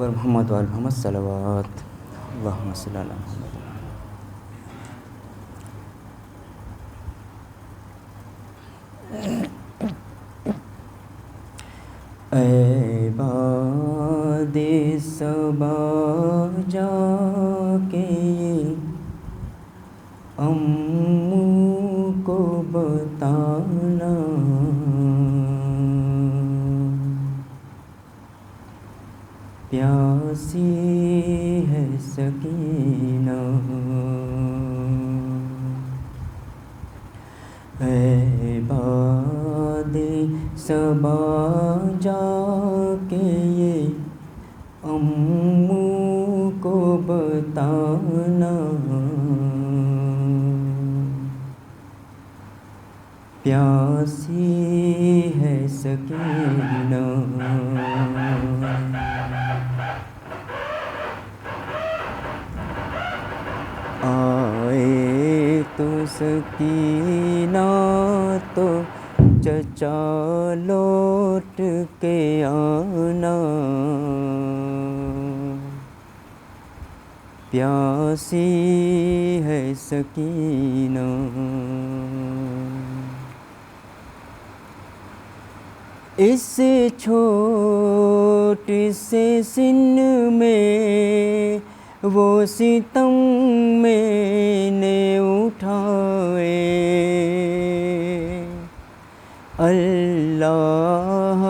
محمد وآل محمد صلوات اللہم صلی علی محمد. اے باد صبا جا کے امّوں کو بتانا، پیاسی ہے سکینہ. اے باد صبا جا کے یہ امّوں کو بتانا، پیاسی ہے سکینہ. آئے تو سکینہ تو چچا لوٹ کے آنا، پیاسی ہے سکینہ. اس چھوٹے سے سن میں وہ ستم میں نے اٹھائے، اللہ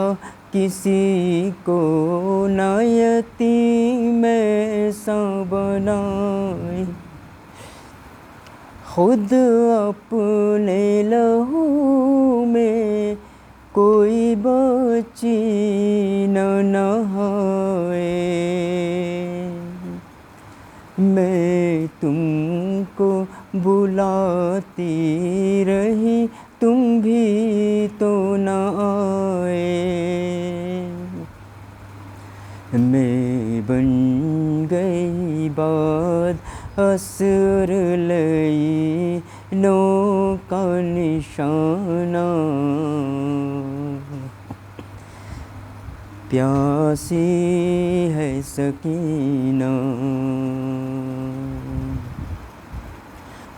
کسی کو نہ یتیم ایسا بنائے، خود اپنے لہو میں کوئی بچی نہ نہائے. میں تم کو بلاتی رہی تم بھی تو نہ آئے، میں بن گئی باد عصر لئی نو کا نشانہ، پیاسی ہے سکینہ.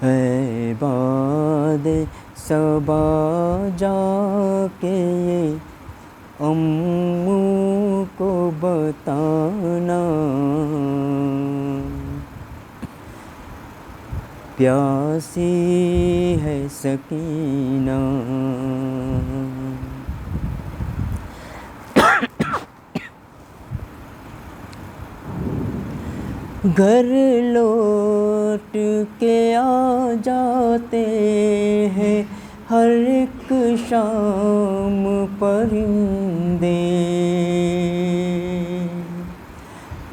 اے باد صبا جا کے یہ امّوں کو بتانا، پیاسی ہے سکینہ. گھر لوٹ کے آ جاتے ہیں ہر ایک شام پرندے،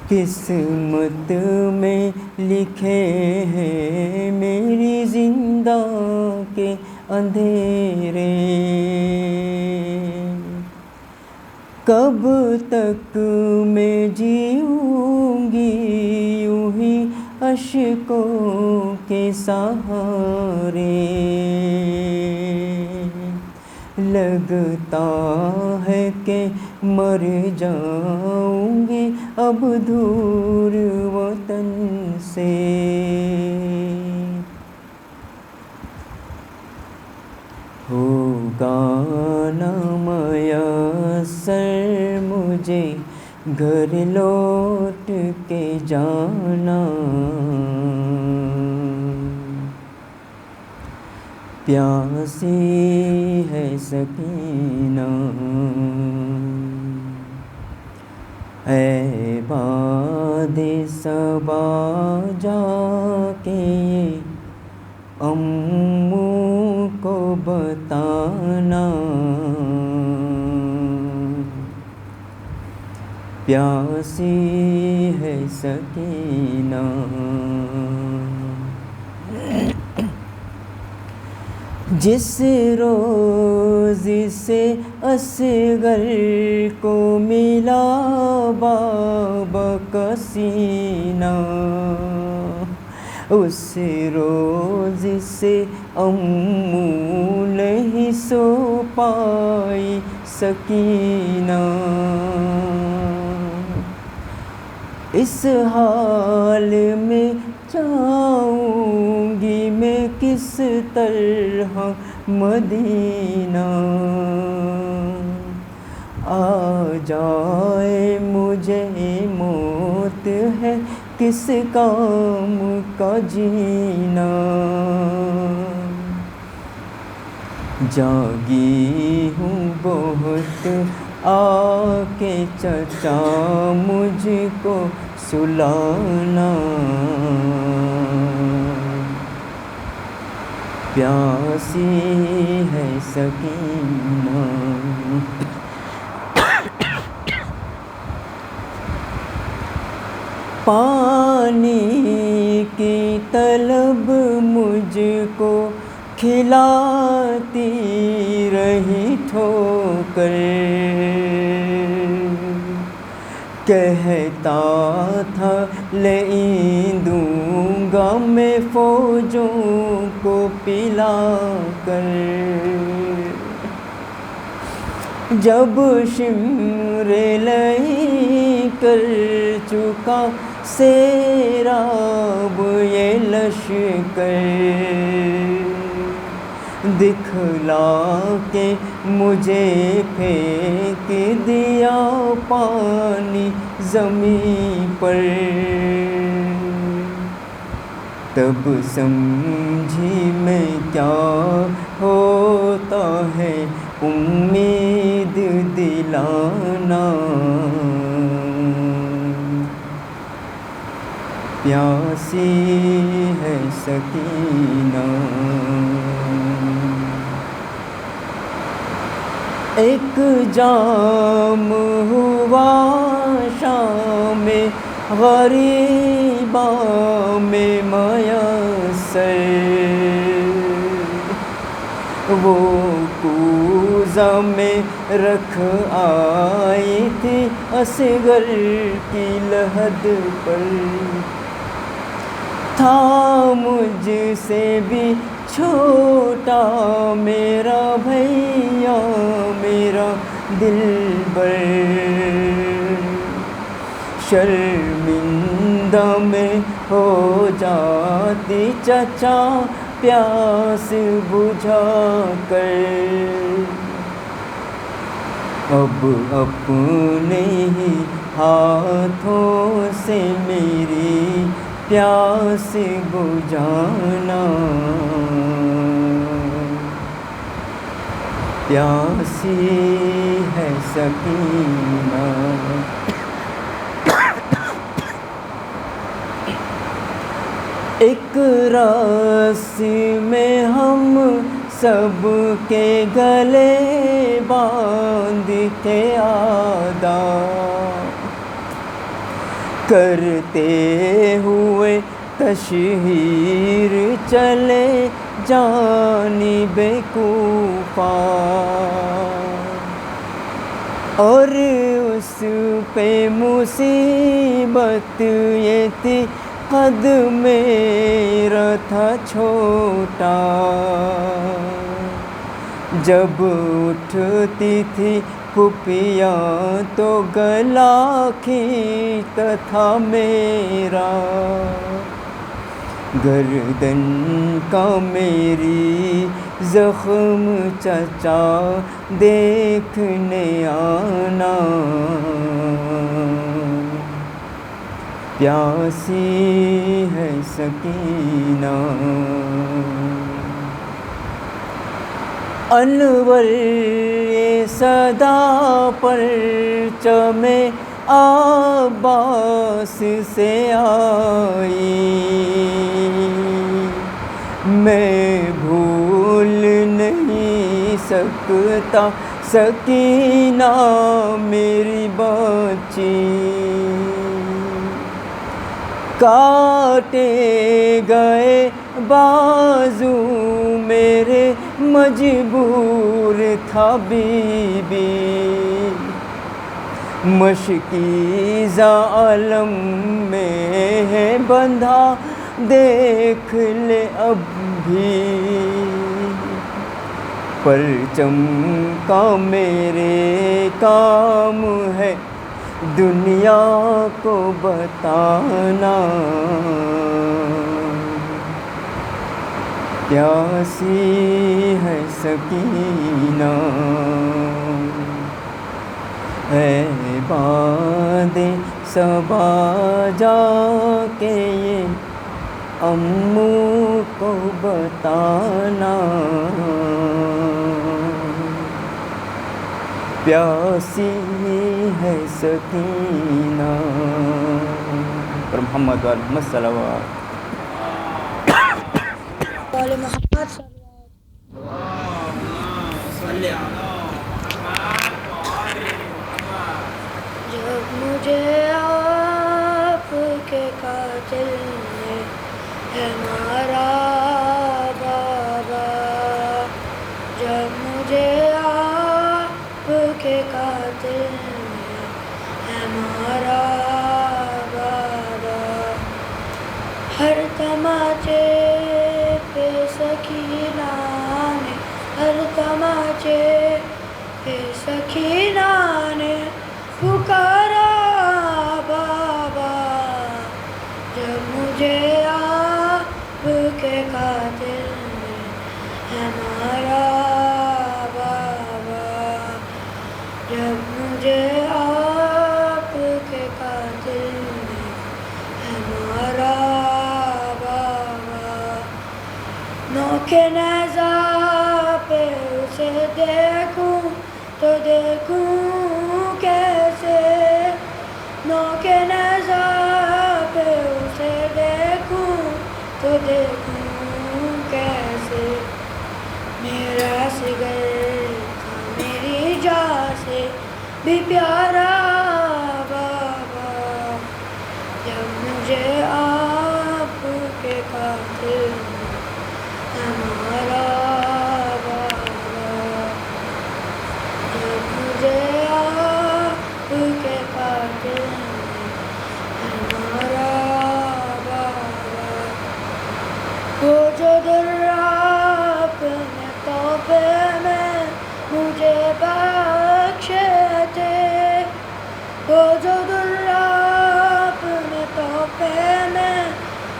قسمت میں لکھے ہیں میری زندہ کے اندھیرے. کب تک میں جیوں گی یوں ہی اشکوں کے سہارے، لگتا ہے کہ مر جاؤں گی اب دور وطن سے. ہوگا نہ میسر مجھے گھر لوٹ کے جانا، پیاسی ہے سکینہ. اے باد صبا جا کے امّوں کو بتانا، پیاسی ہے سکینہ. جس روز سے اصغر کو ملا بابا کا سینہ، اس روز سے امّوں نہیں سو پائی سکینہ. اس حال میں جاؤں گی میں کس طرح مدینہ، آ جائے مجھے موت ہے کس کام کا جینا، جاگی ہوں بہت آ کے چچا مجھ کو سلانا، پیاسی ہے سکینہ، پانی کی طلب مجھ کو کھلاتی رہی ٹھوکر، کہتا تھا لے دوں گا میں فوجوں کو پلا کر، جب شمر لئی کر چکا سیراب یہ لشکر، دکھلا کے مجھے پھینک دیا پانی زمین پر، تب سمجھی میں کیا ہوتا ہے امید دلانا، پیاسی ہے سکینہ، ایک جام ہوا شام غریباں میں میسر، وہ کوزہ میں رکھ آئی تھی اصغر کی لحد پر، تھا مجھ سے بھی چھوٹا میرا بھیا میرا دلبر، شرمندہ میں ہو جاتی چچا پیاس بجھا کر، اب اپنے ہی ہاتھوں سے میری پیاس بجھانا، پیاسی ہے سکینہ، ایک راس میں ہم سب کے گلے باندھ کے آدا کرتے ہوئے تشہیر چلے جانب کوفہ، اور اس پہ مصیبت یہ تھی قد میرا تھا چھوٹا، جب اٹھتی تھی پھپھیاں تو گلا کھینچتا تھا میرا، گردن کا میری زخم چچا دیکھنے آنا، پیاسی ہے سکینہ، انور یہ صدا پرچم عباس سے آئی، میں بھول نہیں سکتا سکینہ میری بچی، کاٹے گئے بازو میرے مجبور تھا بی بی، مشکیزہ عالم میں ہے بندھا دیکھ لے اب بھی، پرچم کا میرے کام ہے دنیا کو بتانا، پیاسی ہے سکینہ، ہے باد صبا جا کے یہ امّو کو بتانا، پیاسی ہے سکینہ۔ پر محمد وآل محمد صلوات۔ وآل محمد جب مجھے آپ کے قاتل نے ہے مارا بابا، جب مجھے آپ کے قاتل نے ہے مارا بابا، ہر تماچے پہ سکینہ نے، ہر تماچے پہ سکینہ نے پکارا بابا، جب مجھے آپ کے قاتل نے ہے مارا بابا، جب مجھے آپ کے قاتل نے ہے مارا بابا، نوکے نیزہ پہ اسے دیکھوں تو دیکھوں کیسے، نوکے نیزہ پہ اسے دیکھوں تو دیکھوں کیسے، میرا جگر تھا میری جان سے بھی پیارا بابا، جب مجھے آپ کے قاتل ہے مارا بابا، جب مجھے آپ کے قاتل ہے مارا بابا، وہ جو در آپ نے تحفے میں مجھے بخشے تھے، وہ جو در آپ نے تحفے میں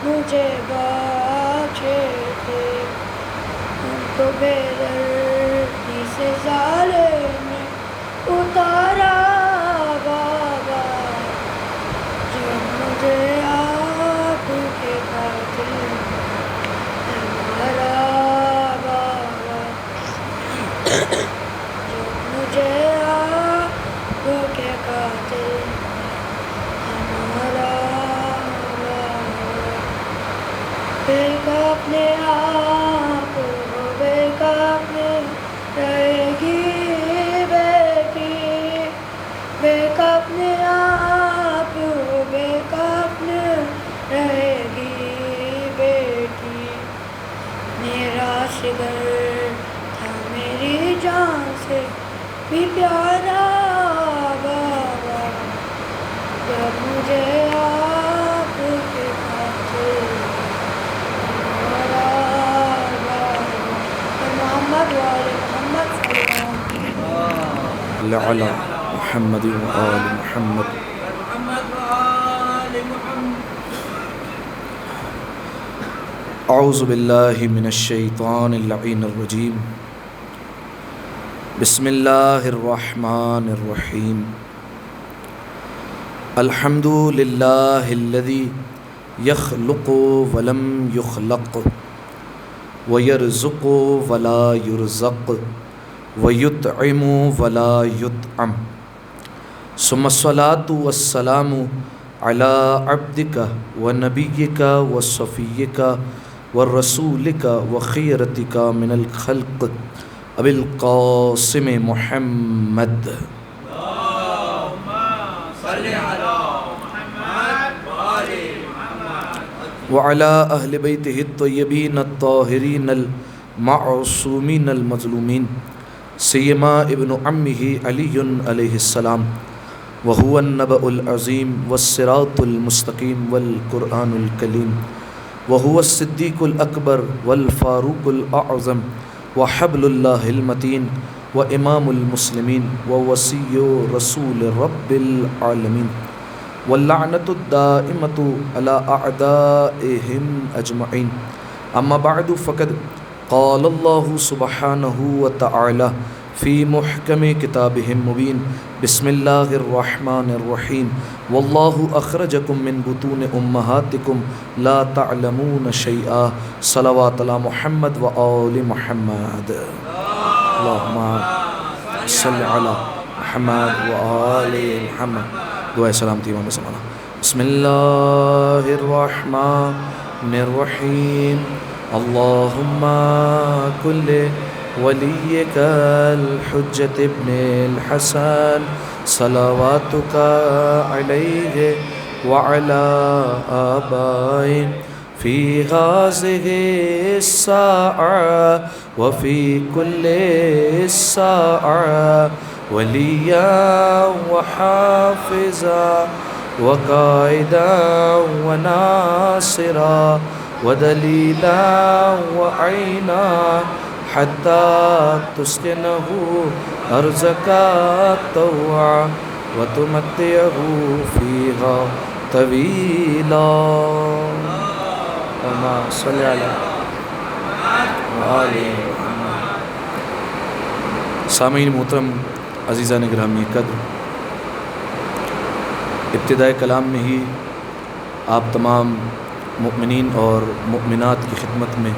مجھے بخشے تھے، ان کو بے دردی سے ظالم نے اتارا بابا، جب مجھے آپ کے قاتل ہے مارا بابا، جب مجھے آپ کے قاتل ہے مارا بابا، ایک اپنے آپ ہو ایک اپنے رہے گی بیٹی، ایک اپنے آپ ہو ایک اپنے رہے گی بیٹی، میرا جگر تھا میری جان سے بھی پیارا بابا، جب مجھے آپ کے قاتل مارا بابا، محمد وآل محمد صلی علی محمد وآل محمد۔ اعوذ باللہ من الشیطان اللعین الرجیم، بسم اللہ الرحمن الرحیم، الحمد للہ الذی یخلق ولم یخلق ویرزق ولا یرزق ویطعم ولا یطعم، ثم الصلاة والسلام علی عبدک ونبیک وصفیک ورسولک وخیرتک من الخلق ابی القاسم محمد وعلی اہل بیتہ الطیبین الطاہرین المعصومین المظلومین، سیما ابن عمہ علی علیہ السلام، وہو النبأ العظیم والصراط المستقیم والقرآن الکلیم، وہو الصدیق الاکبر والفاروق الاعظم وحبل اللہ المتین وإمام المسلمين ووصي رسول رب العالمين واللعنة الدائمة على أعدائهم أجمعين. أما بعد فقد قال الله سبحانه وتعالى في محكم كتابه المبين بسم الله الرحمن الرحيم والله أخرجكم من بطون أمهاتكم لا تعلمون شيئا صلوات على محمد وآل محمد. اللهم صل على محمد وآل محمد. دعائے سلامتی امام سمانا. بسم اللہ الرحمن الرحیم اللہم کل ولیک الحجت ابن الحسن صلواتک علیہ وعلا آبائه فی هذه الساعة وفی کل الساعة ولیا وحافظا وقائدا وناصرا ودلیلا وعینا حتی تسکنہ ارضک طوعا وتمتعہ فیہا طویلا. اللہم صلی علی وآلہ. سامعین محترم، عزیزان گرامی قدر، ابتدائے کلام میں ہی آپ تمام مؤمنین اور مؤمنات کی خدمت میں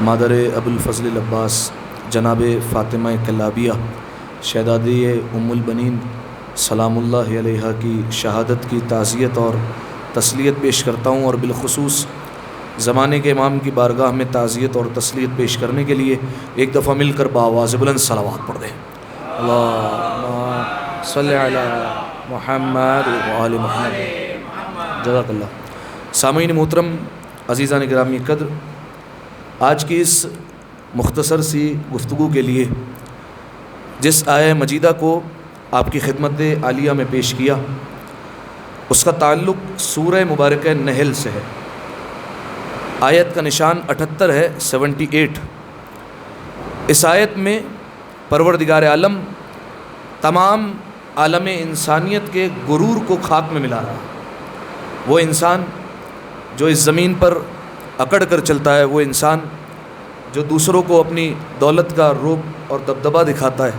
مادر ابوالفضل العباس جناب فاطمہ کلابیہ شہزادی ام البنین سلام اللہ علیہا کی شہادت کی تعزیت اور تسلیت پیش کرتا ہوں، اور بالخصوص زمانے کے امام کی بارگاہ میں تعزیت اور تسلیت پیش کرنے کے لیے ایک دفعہ مل کر بآواز بلند صلوات پڑھ دیں. اللہم صلی علی محمد وآل محمد. جزاک اللہ. سامعین محترم، عزیزان گرامی قدر، آج کی اس مختصر سی گفتگو کے لیے جس آیہ مجیدہ کو آپ کی خدمت عالیہ میں پیش کیا، اس کا تعلق سورہ مبارکہ نحل سے ہے. آیت کا نشان 78 ہے، 78. اس آیت میں پروردگار عالم تمام عالم انسانیت کے غرور کو خاک میں ملا رہا ہے. وہ انسان جو اس زمین پر اکڑ کر چلتا ہے، وہ انسان جو دوسروں کو اپنی دولت کا رعب اور دبدبہ دکھاتا ہے،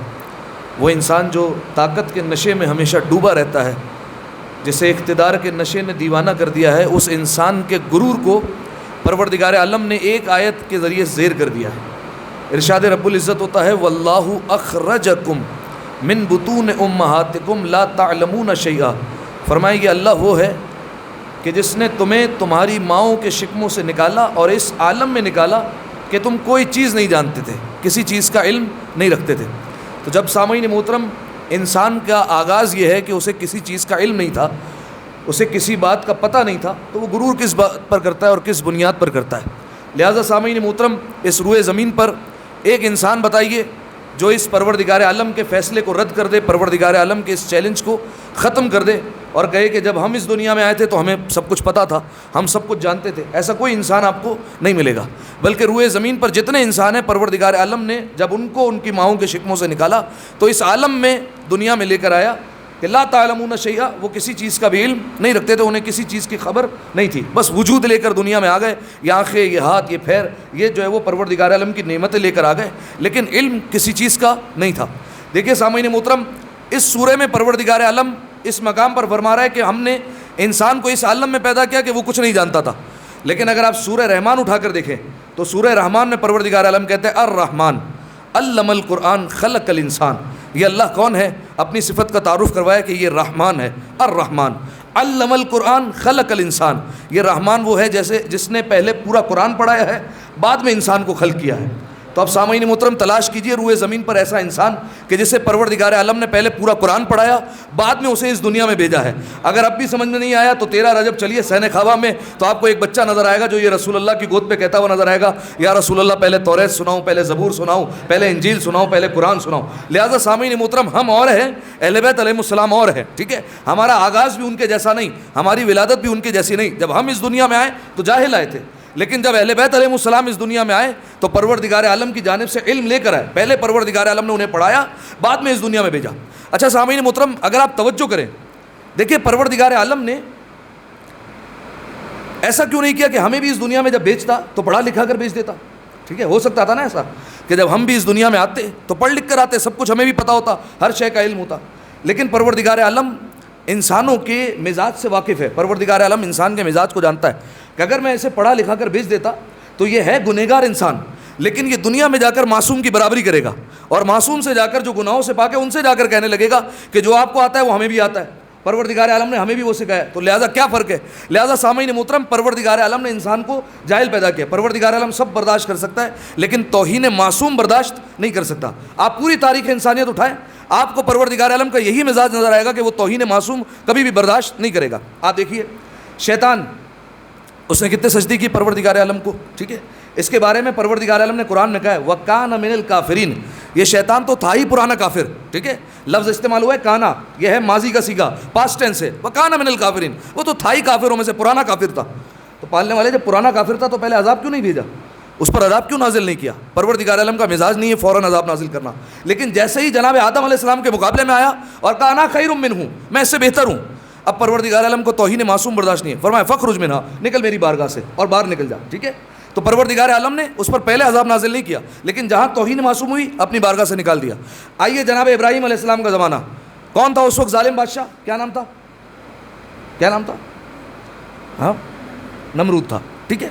وہ انسان جو طاقت کے نشے میں ہمیشہ ڈوبا رہتا ہے، جسے اقتدار کے نشے نے دیوانہ کر دیا ہے، اس انسان کے غرور کو پروردگار عالم نے ایک آیت کے ذریعے زیر کر دیا ہے. ارشاد رب العزت ہوتا ہے واللہ اخرجکم من بطون امہاتکم لا تعلمون شیئا. فرمائے کہ اللہ وہ ہے کہ جس نے تمہیں تمہاری ماؤں کے شکموں سے نکالا اور اس عالم میں نکالا کہ تم کوئی چیز نہیں جانتے تھے، کسی چیز کا علم نہیں رکھتے تھے. تو جب سامعین محترم انسان کا آغاز یہ ہے کہ اسے کسی چیز کا علم نہیں تھا، اسے کسی بات کا پتہ نہیں تھا، تو وہ غرور کس بات پر کرتا ہے اور کس بنیاد پر کرتا ہے؟ لہٰذا سامعین محترم، اس روئے زمین پر ایک انسان بتائیے جو اس پروردگار عالم کے فیصلے کو رد کر دے، پروردگار عالم کے اس چیلنج کو ختم کر دے اور کہے کہ جب ہم اس دنیا میں آئے تھے تو ہمیں سب کچھ پتہ تھا، ہم سب کچھ جانتے تھے. ایسا کوئی انسان آپ کو نہیں ملے گا. بلکہ روئے زمین پر جتنے انسان ہیں، پروردگار عالم نے جب ان کو ان کی ماؤں کے شکموں سے نکالا تو اس عالم میں دنیا میں لے کر آیا کہ لا تعلمون شیئا. وہ کسی چیز کا بھی علم نہیں رکھتے تھے، انہیں کسی چیز کی خبر نہیں تھی. بس وجود لے کر دنیا میں آ گئے، یہ آنکھیں، یہ ہاتھ، یہ پیر، یہ جو ہے وہ پروردگار عالم کی نعمتیں لے کر آ گئے، لیکن علم کسی چیز کا نہیں تھا. دیکھیے سامعین محترم، اس سورہ میں پروردگار عالم اس مقام پر فرما رہا ہے کہ ہم نے انسان کو اس عالم میں پیدا کیا کہ وہ کچھ نہیں جانتا تھا. لیکن اگر آپ سورہ رحمان اٹھا کر دیکھیں تو سورہ رحمان میں پروردگار عالم کہتے ہیں الرحمن علم القرآن خلق الانسان. یہ اللہ کون ہے؟ اپنی صفت کا تعارف کروایا کہ یہ رحمان ہے. الرحمن علم القرآن خلق الانسان. یہ رحمان وہ ہے جیسے جس نے پہلے پورا قرآن پڑھایا ہے، بعد میں انسان کو خلق کیا ہے. تو اب سامعین محترم تلاش کیجئے روئے زمین پر ایسا انسان کہ جسے پروردگار عالم نے پہلے پورا قرآن پڑھایا، بعد میں اسے اس دنیا میں بھیجا ہے. اگر اب بھی سمجھ میں نہیں آیا تو 13 رجب چلیے سہن خواب میں، تو آپ کو ایک بچہ نظر آئے گا جو یہ رسول اللہ کی گود پہ کہتا ہوا نظر آئے گا یا رسول اللہ پہلے توریت سناؤں، پہلے زبور سناؤں، پہلے انجیل سناؤں، پہلے قرآن سناؤں. لہٰذا سامعین محترم ہم اور ہیں، اہل بیت علیہ السلام اور ہیں، ٹھیک ہے. ہمارا آغاز بھی ان کے جیسا نہیں، ہماری ولادت بھی ان کے جیسی نہیں. جب ہم اس دنیا میں آئے تو جاہل آئے تھے، لیکن جب اہل بیت علیہ السلام اس دنیا میں آئے تو پروردگار عالم کی جانب سے علم لے کر آئے. پہلے پروردگار عالم نے انہیں پڑھایا, بعد میں اس دنیا میں بھیجا. اچھا سامعین محترم, اگر آپ توجہ کریں, دیکھیے پروردگار عالم نے ایسا کیوں نہیں کیا کہ ہمیں بھی اس دنیا میں جب بھیجتا تو پڑھا لکھا کر بھیج دیتا. ٹھیک ہے, ہو سکتا تھا نا ایسا کہ جب ہم بھی اس دنیا میں آتے تو پڑھ لکھ کر آتے, سب کچھ ہمیں بھی پتہ ہوتا, ہر شے کا علم ہوتا. لیکن پروردگار عالم انسانوں کے مزاج سے واقف ہے. پروردگار عالم انسان کے مزاج کو جانتا ہے کہ اگر میں اسے پڑھا لکھا کر بھیج دیتا تو یہ ہے گنہگار انسان, لیکن یہ دنیا میں جا کر معصوم کی برابری کرے گا, اور معصوم سے جا کر جو گناہوں سے پاک ہے ان سے جا کر کہنے لگے گا کہ جو آپ کو آتا ہے وہ ہمیں بھی آتا ہے. پروردگار عالم نے ہمیں بھی وہ سکھایا, تو لہٰذا کیا فرق ہے؟ لہٰذا سامعین محترم, پروردگار عالم نے انسان کو جاہل پیدا کیا. پروردگار عالم سب برداشت کر سکتا ہے, لیکن توہین معصوم برداشت نہیں کر سکتا. آپ پوری تاریخ انسانیت اٹھائیں, آپ کو پروردگار عالم کا یہی مزاج نظر آئے گا کہ وہ توہین معصوم کبھی بھی برداشت نہیں کرے گا. آپ دیکھیے شیطان, اس نے کتنے سجدی کی پروردگار عالم کو. ٹھیک ہے, اس کے بارے میں پروردگار عالم نے قرآن میں کہا ہے وَكَانَ مِنَ الْكَافِرِينَ, یہ شیطان تو تھا ہی پرانا کافر. ٹھیک ہے, لفظ استعمال ہوا ہے کانا, یہ ہے ماضی کا صیغہ, پاسٹ ٹینس ہے. وَكَانَ مِنَ الْكَافِرِينَ, وہ تو تھا ہی کافروں میں سے, پرانا کافر تھا. تو پالنے والے جب پرانا کافر تھا تو پہلے عذاب کیوں نہیں بھیجا, اس پر عذاب کیوں نازل نہیں کیا؟ پروردگار عالم کا مزاج نہیں ہے فوراً عذاب نازل کرنا. لیکن جیسے ہی جناب آدم علیہ السلام کے مقابلے میں آیا اور کہا انا خیر منہ, میں اس سے بہتر ہوں, اب پروردگار عالم کو توہین معصوم برداشت نہیں ہے. فرمایا فخرج منہا, نکل میری بارگاہ سے, اور باہر نکل جا. ٹھیک ہے, تو پروردگار عالم نے اس پر پہلے عذاب نازل نہیں کیا, لیکن جہاں توہین معصوم ہوئی اپنی بارگاہ سے نکال دیا. آئیے جناب ابراہیم علیہ السلام کا زمانہ, کون تھا اس وقت ظالم بادشاہ؟ کیا نام تھا؟ کیا نام تھا؟ ہاں, نمرود تھا. ٹھیک ہے,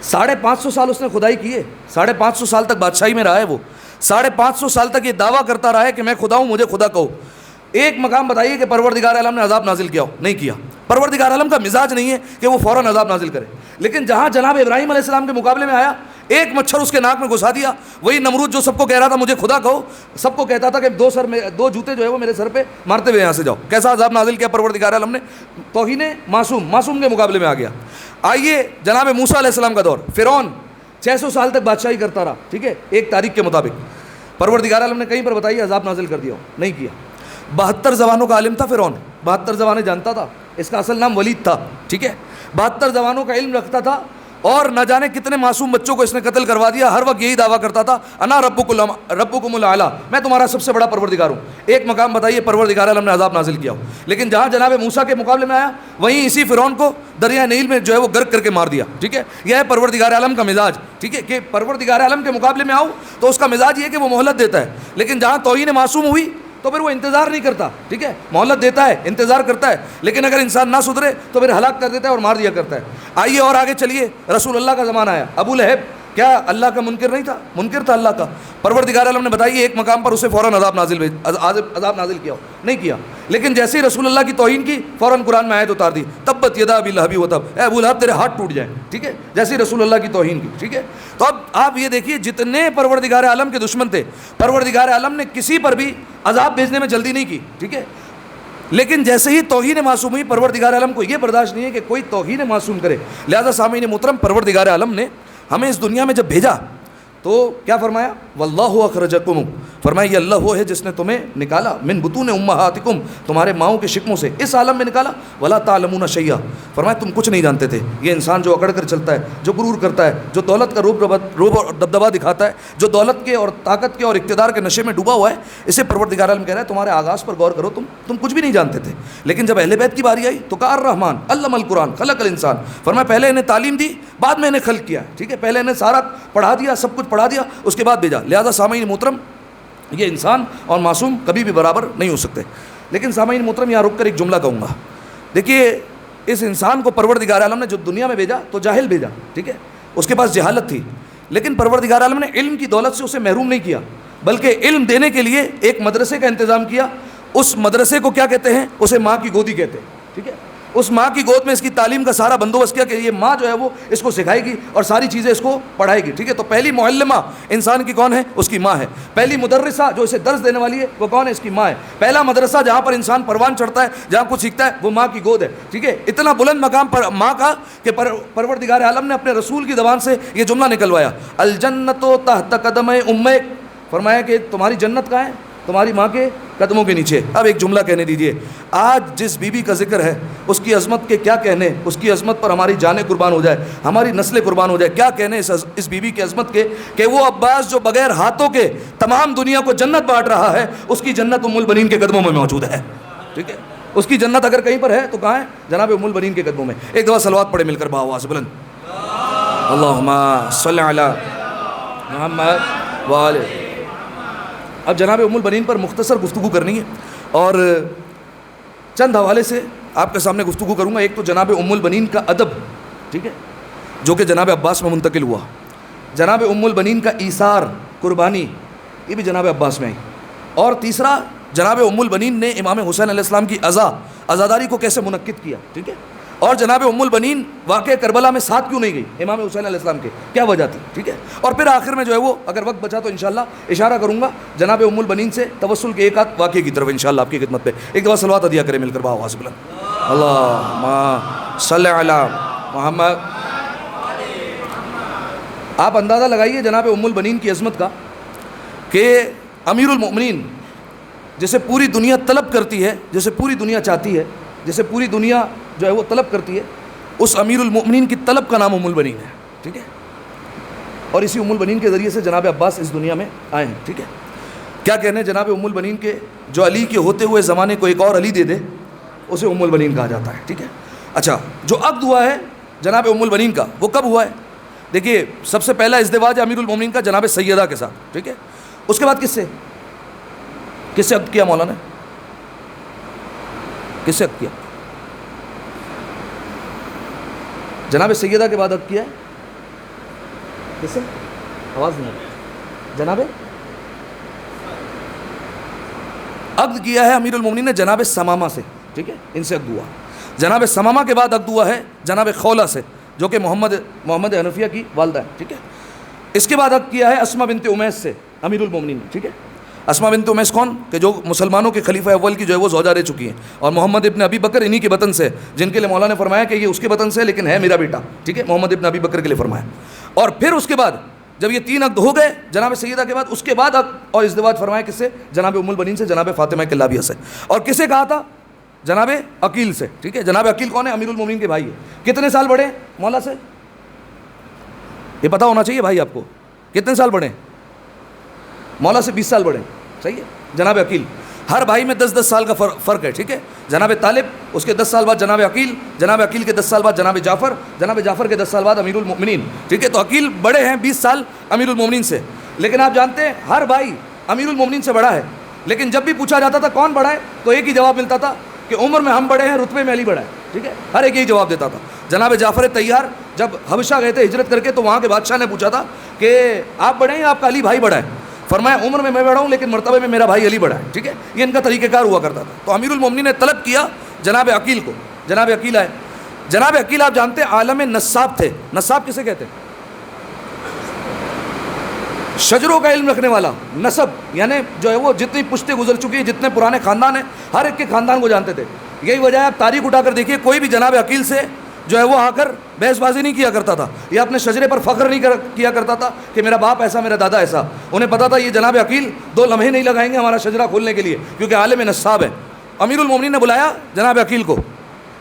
550 سال اس نے خدائی کی ہے, 550 سال تک بادشاہی میں رہا ہے وہ, 550 سال تک یہ دعویٰ کرتا رہا ہے کہ میں خدا ہوں, مجھے خدا کہو. ایک مقام بتائیے کہ پروردگار عالم نے عذاب نازل کیا ہو؟ نہیں کیا. پروردگار عالم کا مزاج نہیں ہے کہ وہ فوراً عذاب نازل کرے. لیکن جہاں جناب ابراہیم علیہ السلام کے مقابلے میں آیا, ایک مچھر اس کے ناک میں گھسا دیا. وہی نمرود جو سب کو کہہ رہا تھا مجھے خدا کہو, سب کو کہتا تھا کہ دو جوتے جو ہے وہ میرے سر پہ مارتے ہوئے یہاں سے جاؤ. کیسا عذاب نازل کیا پروردگار عالم نے؟ توہین معصوم کے مقابلے میں آ گیا. آئیے جناب موسیٰ علیہ السلام کا دور, فرعون 600 سال تک بادشاہی کرتا رہا. ٹھیک ہے, ایک تاریخ کے مطابق. پروردگار عالم نے کہیں پر بتائیے عذاب نازل کر دیا ہو؟ نہیں کیا. 72 زبانوں کا عالم تھا فرعون, 72 زبانیں جانتا تھا. اس کا اصل نام ولید تھا. ٹھیک ہے, 72 زبانوں کا علم رکھتا تھا, اور نہ جانے کتنے معصوم بچوں کو اس نے قتل کروا دیا. ہر وقت یہی دعویٰ کرتا تھا انا ربکم الاعلی, میں تمہارا سب سے بڑا پروردگار ہوں. ایک مقام بتائیے پروردگار عالم نے عذاب نازل کیا ہو؟ لیکن جہاں جناب موسیٰ کے مقابلے میں آیا, وہیں اسی فرعون کو دریا نیل میں جو ہے وہ غرق کر کے مار دیا. ٹھیک ہے, یہ ہے پروردگار عالم کا مزاج. ٹھیک ہے, کہ پروردگار عالم کے مقابلے میں آؤ تو اس کا مزاج یہ ہے کہ وہ مہلت دیتا ہے, لیکن جہاں توہین معصوم ہوئی تو پھر وہ انتظار نہیں کرتا. ٹھیک ہے, مہلت دیتا ہے, انتظار کرتا ہے, لیکن اگر انسان نہ سدھرے تو پھر ہلاک کر دیتا ہے اور مار دیا کرتا ہے. آئیے اور آگے چلیے, رسول اللہ کا زمانہ آیا. ابو لہب کیا اللہ کا منکر نہیں تھا؟ منکر تھا اللہ کا. پروردگار عالم نے بتائیے ایک مقام پر اسے فوراً عذاب نازل کیا ہو؟ نہیں کیا. لیکن جیسے ہی رسول اللہ کی توہین کی, فوراً قرآن میں آیت اتار دی تبت یدا ابی لہب وتب, اے ابو لہب تیرے ہاتھ ٹوٹ جائیں. ٹھیک ہے, جیسے ہی رسول اللہ کی توہین کی. ٹھیک ہے, تو اب آپ یہ دیکھیے جتنے پروردگار عالم کے دشمن تھے, پروردگار عالم نے کسی پر بھی عذاب بھیجنے میں جلدی نہیں کی. ٹھیک ہے, لیکن جیسے ہی توہین معصوم ہوئی, پروردگار عالم کو یہ برداشت نہیں ہے کہ کوئی توہین معصوم کرے. لہذا سامعین محترم, پروردگار عالم نے ہمیں اس دنیا میں جب بھیجا تو کیا فرمایا؟ واللہ اخرجکم, فرمایا یہ اللہ وہ ہے جس نے تمہیں نکالا من بطون امہاتکم, تمہارے ماؤں کے شکموں سے, اس عالم میں نکالا. ولا تعلمون شیئا, فرمایا تم کچھ نہیں جانتے تھے. یہ انسان جو اکڑ کر چلتا ہے, جو غرور کرتا ہے, جو دولت کا روب اور دبدبہ دکھاتا ہے, جو دولت کے اور طاقت کے اور اقتدار کے نشے میں ڈوبا ہوا ہے, اسے پروردگار عالم کہہ رہا ہے تمہارے آغاز پر غور کرو, تم کچھ بھی نہیں جانتے تھے. لیکن جب اہل بیت کی باری آئی تو کہا الرحمن علم القرآن خلق الانسان, فرمایا پہلے انہیں تعلیم دی, بعد میں انہیں خلق کیا. ٹھیک ہے, پہلے انہیں سارا پڑھا دیا, سب کچھ پڑھا دیا, اس کے بعد بھیجا. لہذا سامعین محترم, یہ انسان اور معصوم کبھی بھی برابر نہیں ہو سکتے. لیکن سامعین محترم, یہاں رک کر ایک جملہ کہوں گا. دیکھیے اس انسان کو پروردگار عالم نے جو دنیا میں بھیجا تو جاہل بھیجا. ٹھیک ہے, اس کے پاس جہالت تھی, لیکن پروردگار عالم نے علم کی دولت سے اسے محروم نہیں کیا, بلکہ علم دینے کے لیے ایک مدرسے کا انتظام کیا. اس مدرسے کو کیا کہتے ہیں؟ اسے ماں کی گودی کہتے ہیں. ٹھیک ہے, اس ماں کی گود میں اس کی تعلیم کا سارا بندوبست کیا کہ یہ ماں جو ہے وہ اس کو سکھائے گی اور ساری چیزیں اس کو پڑھائے گی. ٹھیک ہے, تو پہلی معلمہ انسان کی کون ہے؟ اس کی ماں ہے. پہلی مدرسہ جو اسے درس دینے والی ہے وہ کون ہے؟ اس کی ماں ہے. پہلا مدرسہ جہاں پر انسان پروان چڑھتا ہے, جہاں کچھ سیکھتا ہے, وہ ماں کی گود ہے. ٹھیک ہے, اتنا بلند مقام پر ماں کا کہ پروردگار عالم نے اپنے رسول کی زبان سے یہ جملہ نکلوایا, الجنت تحت قدم امک, فرمایا کہ تمہاری جنت کہاں ہے؟ تمہاری ماں کے قدموں کے نیچے. اب ایک جملہ کہنے دیجئے. آج جس بی بی کا ذکر ہے اس کی عظمت کے کیا کہنے, اس کی عظمت پر ہماری جانیں قربان ہو جائے, ہماری نسلیں قربان ہو جائے. کیا کہنے اس بی بی کی عظمت کے کہ وہ عباس جو بغیر ہاتھوں کے تمام دنیا کو جنت بانٹ رہا ہے, اس کی جنت ام البنین کے قدموں میں موجود ہے. ٹھیک ہے, اس کی جنت اگر کہیں پر ہے تو کہاں ہے؟ جناب ام البنین کے قدموں میں. ایک دفعہ صلوات پڑھے مل کر بآواز بلند. اللہم صلی علی محمد وآلہ. اب جناب ام البنین پر مختصر گفتگو کرنی ہے اور چند حوالے سے آپ کے سامنے گفتگو کروں گا. ایک تو جناب ام البنین کا ادب, ٹھیک ہے, جو کہ جناب عباس میں منتقل ہوا. جناب ام البنین کا ایثار, قربانی, یہ بھی جناب عباس میں آئی. اور تیسرا, جناب ام البنین نے امام حسین علیہ السلام کی عزاداری کو کیسے منعقد کیا. ٹھیک ہے, اور جناب ام البنین واقع کربلا میں ساتھ کیوں نہیں گئی امام حسین علیہ السلام کے, کیا وجہ تھی. ٹھیک ہے, اور پھر آخر میں جو ہے وہ اگر وقت بچا تو انشاءاللہ اشارہ کروں گا جناب ام البنین سے توسل کے ایک آدھ واقعے کی طرف انشاءاللہ آپ کی خدمت پہ. ایک دفعہ صلوات عطیہ کریں مل کر بآواز بلند. اللہم صلی علی محمد. آپ اندازہ لگائیے جناب ام البنین کی عظمت کا کہ امیر المؤمنین جسے پوری دنیا طلب کرتی ہے, جسے پوری دنیا چاہتی ہے, جسے پوری دنیا جو ہے وہ طلب کرتی ہے, اس امیر المؤمنین کی طلب کا نام ام البنین ہے. ٹھیک ہے, اور اسی ام البنین کے ذریعے سے جناب عباس اس دنیا میں آئے ہیں. ٹھیک ہے, کیا کہنے جناب ام البنین کے, جو علی کے ہوتے ہوئے زمانے کو ایک اور علی دے دے اسے ام البنین کہا جاتا ہے. ٹھیک ہے, اچھا جو عقد ہوا ہے جناب ام البنین کا وہ کب ہوا ہے؟ دیکھیے, سب سے پہلا ازدواج امیر المؤمنین کا جناب سیدہ کے ساتھ. ٹھیک ہے, اس کے بعد کس سے عقد کیا مولانا؟ کس سے عقد کیا؟ جناب سیدہ کے بعد عقد کیا ہے کس سے؟ آواز نہیں آئی. جناب عقد کیا ہے امیر المومنین نے جناب ثمامہ سے. ٹھیک ہے, ان سے عقد ہوا. جناب ثمامہ کے بعد عقد ہوا ہے جناب خولہ سے, جو کہ محمد حنفیہ کی والدہ ہے. ٹھیک ہے, اس کے بعد عقد کیا ہے اسماء بنت امیس سے امیر المومنین نے. ٹھیک ہے, اسماء بنت امیس کون؟ کہ جو مسلمانوں کے خلیفہ اول کی جو ہے وہ زوجہ رہ چکی ہیں, اور محمد ابن ابی بکر انہی کے وطن سے, جن کے لیے مولا نے فرمایا کہ یہ اس کے وطن سے لیکن ہے میرا بیٹا. ٹھیک ہے, محمد ابن ابی بکر کے لیے فرمایا. اور پھر اس کے بعد جب یہ 3 عقد ہو گئے جناب سیدہ کے بعد, اس کے بعد عقد اور ازدواج فرمایا کس سے؟ جناب ام البنین سے, جناب فاطمہ کلابیہ سے. اور کسے کہا تھا؟ جناب عقیل سے. ٹھیک ہے, جناب عقیل کون ہے؟ امیر المومنین کے بھائی ہے. کتنے سال بڑے مولا سے؟ یہ پتہ ہونا چاہیے بھائی آپ کو, کتنے سال بڑے؟ مولا سے 20 سال بڑے. صحیح ہے, جناب عقیل. ہر بھائی میں 10 سال کا فرق ہے. ٹھیک ہے, جناب طالب, اس کے 10 سال بعد جناب عقیل, جناب عقیل کے 10 سال بعد جناب جعفر, جناب جعفر کے 10 سال بعد امیر المؤمنین. ٹھیک ہے, تو عقیل بڑے ہیں 20 سال امیر المؤمنین سے. لیکن آپ جانتے ہیں ہر بھائی امیر المؤمنین سے بڑا ہے, لیکن جب بھی پوچھا جاتا تھا کون بڑا ہے تو ایک ہی جواب ملتا تھا کہ عمر میں ہم بڑے ہیں, رتبے میں علی بڑا ہے. ٹھیک ہے, ہر ایک یہی جواب دیتا تھا. جناب جعفر طیار جب حبشہ گئے تھے ہجرت کر کے, تو وہاں کے بادشاہ نے پوچھا تھا کہ آپ بڑے ہیں, آپ کا علی بھائی بڑا ہے. فرمایا عمر میں بڑا ہوں لیکن مرتبے میں میرا بھائی علی بڑا ہے. ٹھیک ہے, یہ ان کا طریقہ کار ہوا کرتا تھا. تو امیر المومنین نے طلب کیا جناب عقیل کو. جناب عقیل آئے. جناب عقیل آپ جانتے ہیں عالم نصاب تھے. نصاب کسے کہتے ہیں؟ شجروں کا علم رکھنے والا. نسب یعنی جو ہے وہ جتنی پشتیں گزر چکی ہیں, جتنے پرانے خاندان ہیں, ہر ایک کے خاندان کو جانتے تھے. یہی وجہ ہے, آپ تاریخ اٹھا کر دیکھیے, کوئی بھی جناب عقیل سے جو ہے وہ آ کر بحث بازی نہیں کیا کرتا تھا, یا اپنے شجرے پر فخر نہیں کیا کرتا تھا کہ میرا باپ ایسا, میرا دادا ایسا. انہیں پتا تھا یہ جناب عقیل 2 لمحے نہیں لگائیں گے ہمارا شجرہ کھولنے کے لیے, کیونکہ عالم نصاب ہے. امیر المومنین نے بلایا جناب عقیل کو.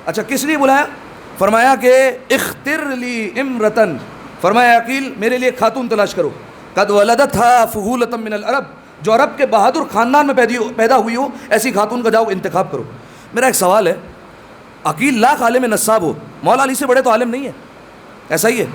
اچھا کس لیے بلایا؟ فرمایا کہ اختر لی امرتن, فرمایا عقیل میرے لیے خاتون تلاش کرو. قد ولدتھا فہولۃ من العرب, جو عرب کے بہادر خاندان میں پیدا ہوئی ہو, ایسی خاتون کا جاؤ انتخاب کرو. میرا ایک سوال ہے, عقیل لاکھ عالم نصاب ہو, مولا علی سے بڑے تو عالم نہیں ہے؟ ایسا ہی ہے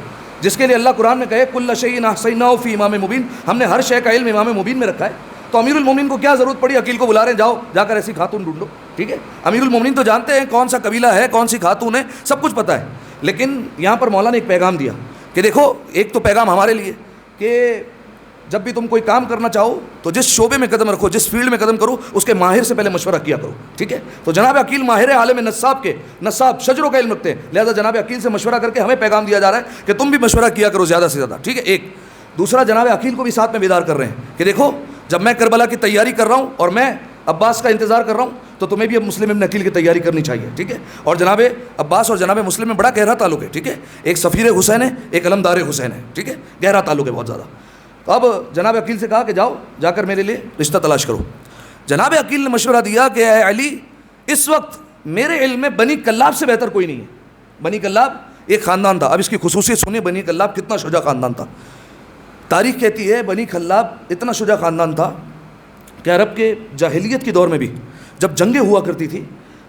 جس کے لیے اللہ قرآن میں کہے کل شیء احصیناہ فی امام مبین, ہم نے ہر شے کا علم امام مبین میں رکھا ہے. تو امیر المومنین کو کیا ضرورت پڑی عقیل کو بلا رہے ہیں, جاؤ جا کر ایسی خاتون ڈھونڈو. ٹھیک ہے, امیر المومنین تو جانتے ہیں کون سا قبیلہ ہے, کون سی خاتون ہے, سب کچھ پتہ ہے. لیکن یہاں پر مولا نے ایک پیغام دیا کہ دیکھو, ایک تو پیغام ہمارے لیے کہ جب بھی تم کوئی کام کرنا چاہو تو جس شعبے میں قدم رکھو, جس فیلڈ میں قدم کرو, اس کے ماہر سے پہلے مشورہ کیا کرو. ٹھیک ہے, تو جناب عقیل ماہر عالم نصاب شجروں کا علم رکھتے ہیں, لہذا جناب عقیل سے مشورہ کر کے ہمیں پیغام دیا جا رہا ہے کہ تم بھی مشورہ کیا کرو زیادہ سے زیادہ. ٹھیک ہے, ایک. دوسرا, جناب عقیل کو بھی ساتھ میں بیدار کر رہے ہیں کہ دیکھو, جب میں کربلا کی تیاری کر رہا ہوں اور میں عباس کا انتظار کر رہا ہوں, تو تمہیں بھی اب مسلم ابن عقیل کی تیاری کرنی چاہیے. ٹھیک ہے, اور جناب عباس اور جناب مسلم میں بڑا گہرا تعلق ہے. ٹھیک ہے, ایک سفیر حسین ہے, ایک علمدار حسین ہے. ٹھیک ہے, گہرا تعلق ہے بہت زیادہ. تو اب جناب عقیل سے کہا کہ جاؤ جا کر میرے لیے رشتہ تلاش کرو. جناب عقیل نے مشورہ دیا کہ اے علی، اس وقت میرے علم میں بنی کلاب سے بہتر کوئی نہیں ہے. بنی کلاب ایک خاندان تھا. اب اس کی خصوصیت سنیں، بنی کلاب کتنا شجاع خاندان تھا. تاریخ کہتی ہے بنی کلاب اتنا شجاع خاندان تھا کہ عرب کے جاہلیت کے دور میں بھی جب جنگیں ہوا کرتی تھی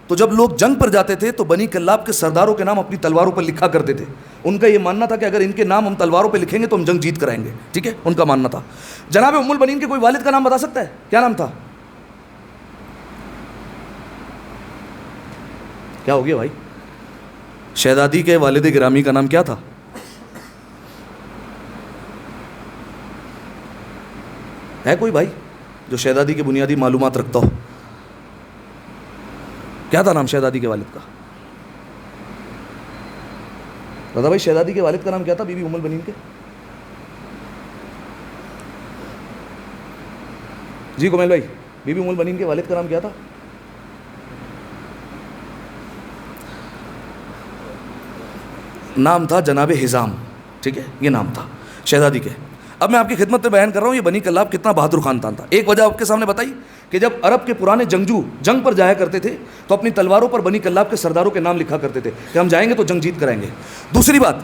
تو جب لوگ جنگ پر جاتے تھے تو بنی کلاب کے سرداروں کے نام اپنی تلواروں پر لکھا کرتے تھے. ان کا یہ ماننا تھا کہ اگر ان کے نام ہم تلواروں پہ لکھیں گے تو ہم جنگ جیت کرائیں گے. ٹھیک ہے، ان کا ماننا تھا. جناب ام البنین کے کوئی والد کا نام بتا سکتا ہے؟ کیا نام تھا؟ کیا ہو گیا بھائی؟ شہزادی کے والد گرامی کا نام کیا تھا؟ ہے کوئی بھائی جو شہزادی کی بنیادی معلومات رکھتا ہو؟ کیا تھا نام شہزادی کے والد کا؟ رضا بھائی، شہزادی کے والد کا نام کیا تھا بی بی ام البنین کے؟ جی کمیل بھائی، بی بی ام البنین کے والد کا نام کیا تھا؟ نام تھا جناب حزام. ٹھیک ہے، یہ نام تھا شہزادی کے. اب میں آپ کی خدمت میں بیان کر رہا ہوں یہ بنی کلاب کتنا بہادر خاندان تھا. ایک وجہ آپ کے سامنے بتائی کہ جب عرب کے پرانے جنگجو جنگ پر جایا کرتے تھے تو اپنی تلواروں پر بنی کلاب کے سرداروں کے نام لکھا کرتے تھے کہ ہم جائیں گے تو جنگ جیت کرائیں گے. دوسری بات،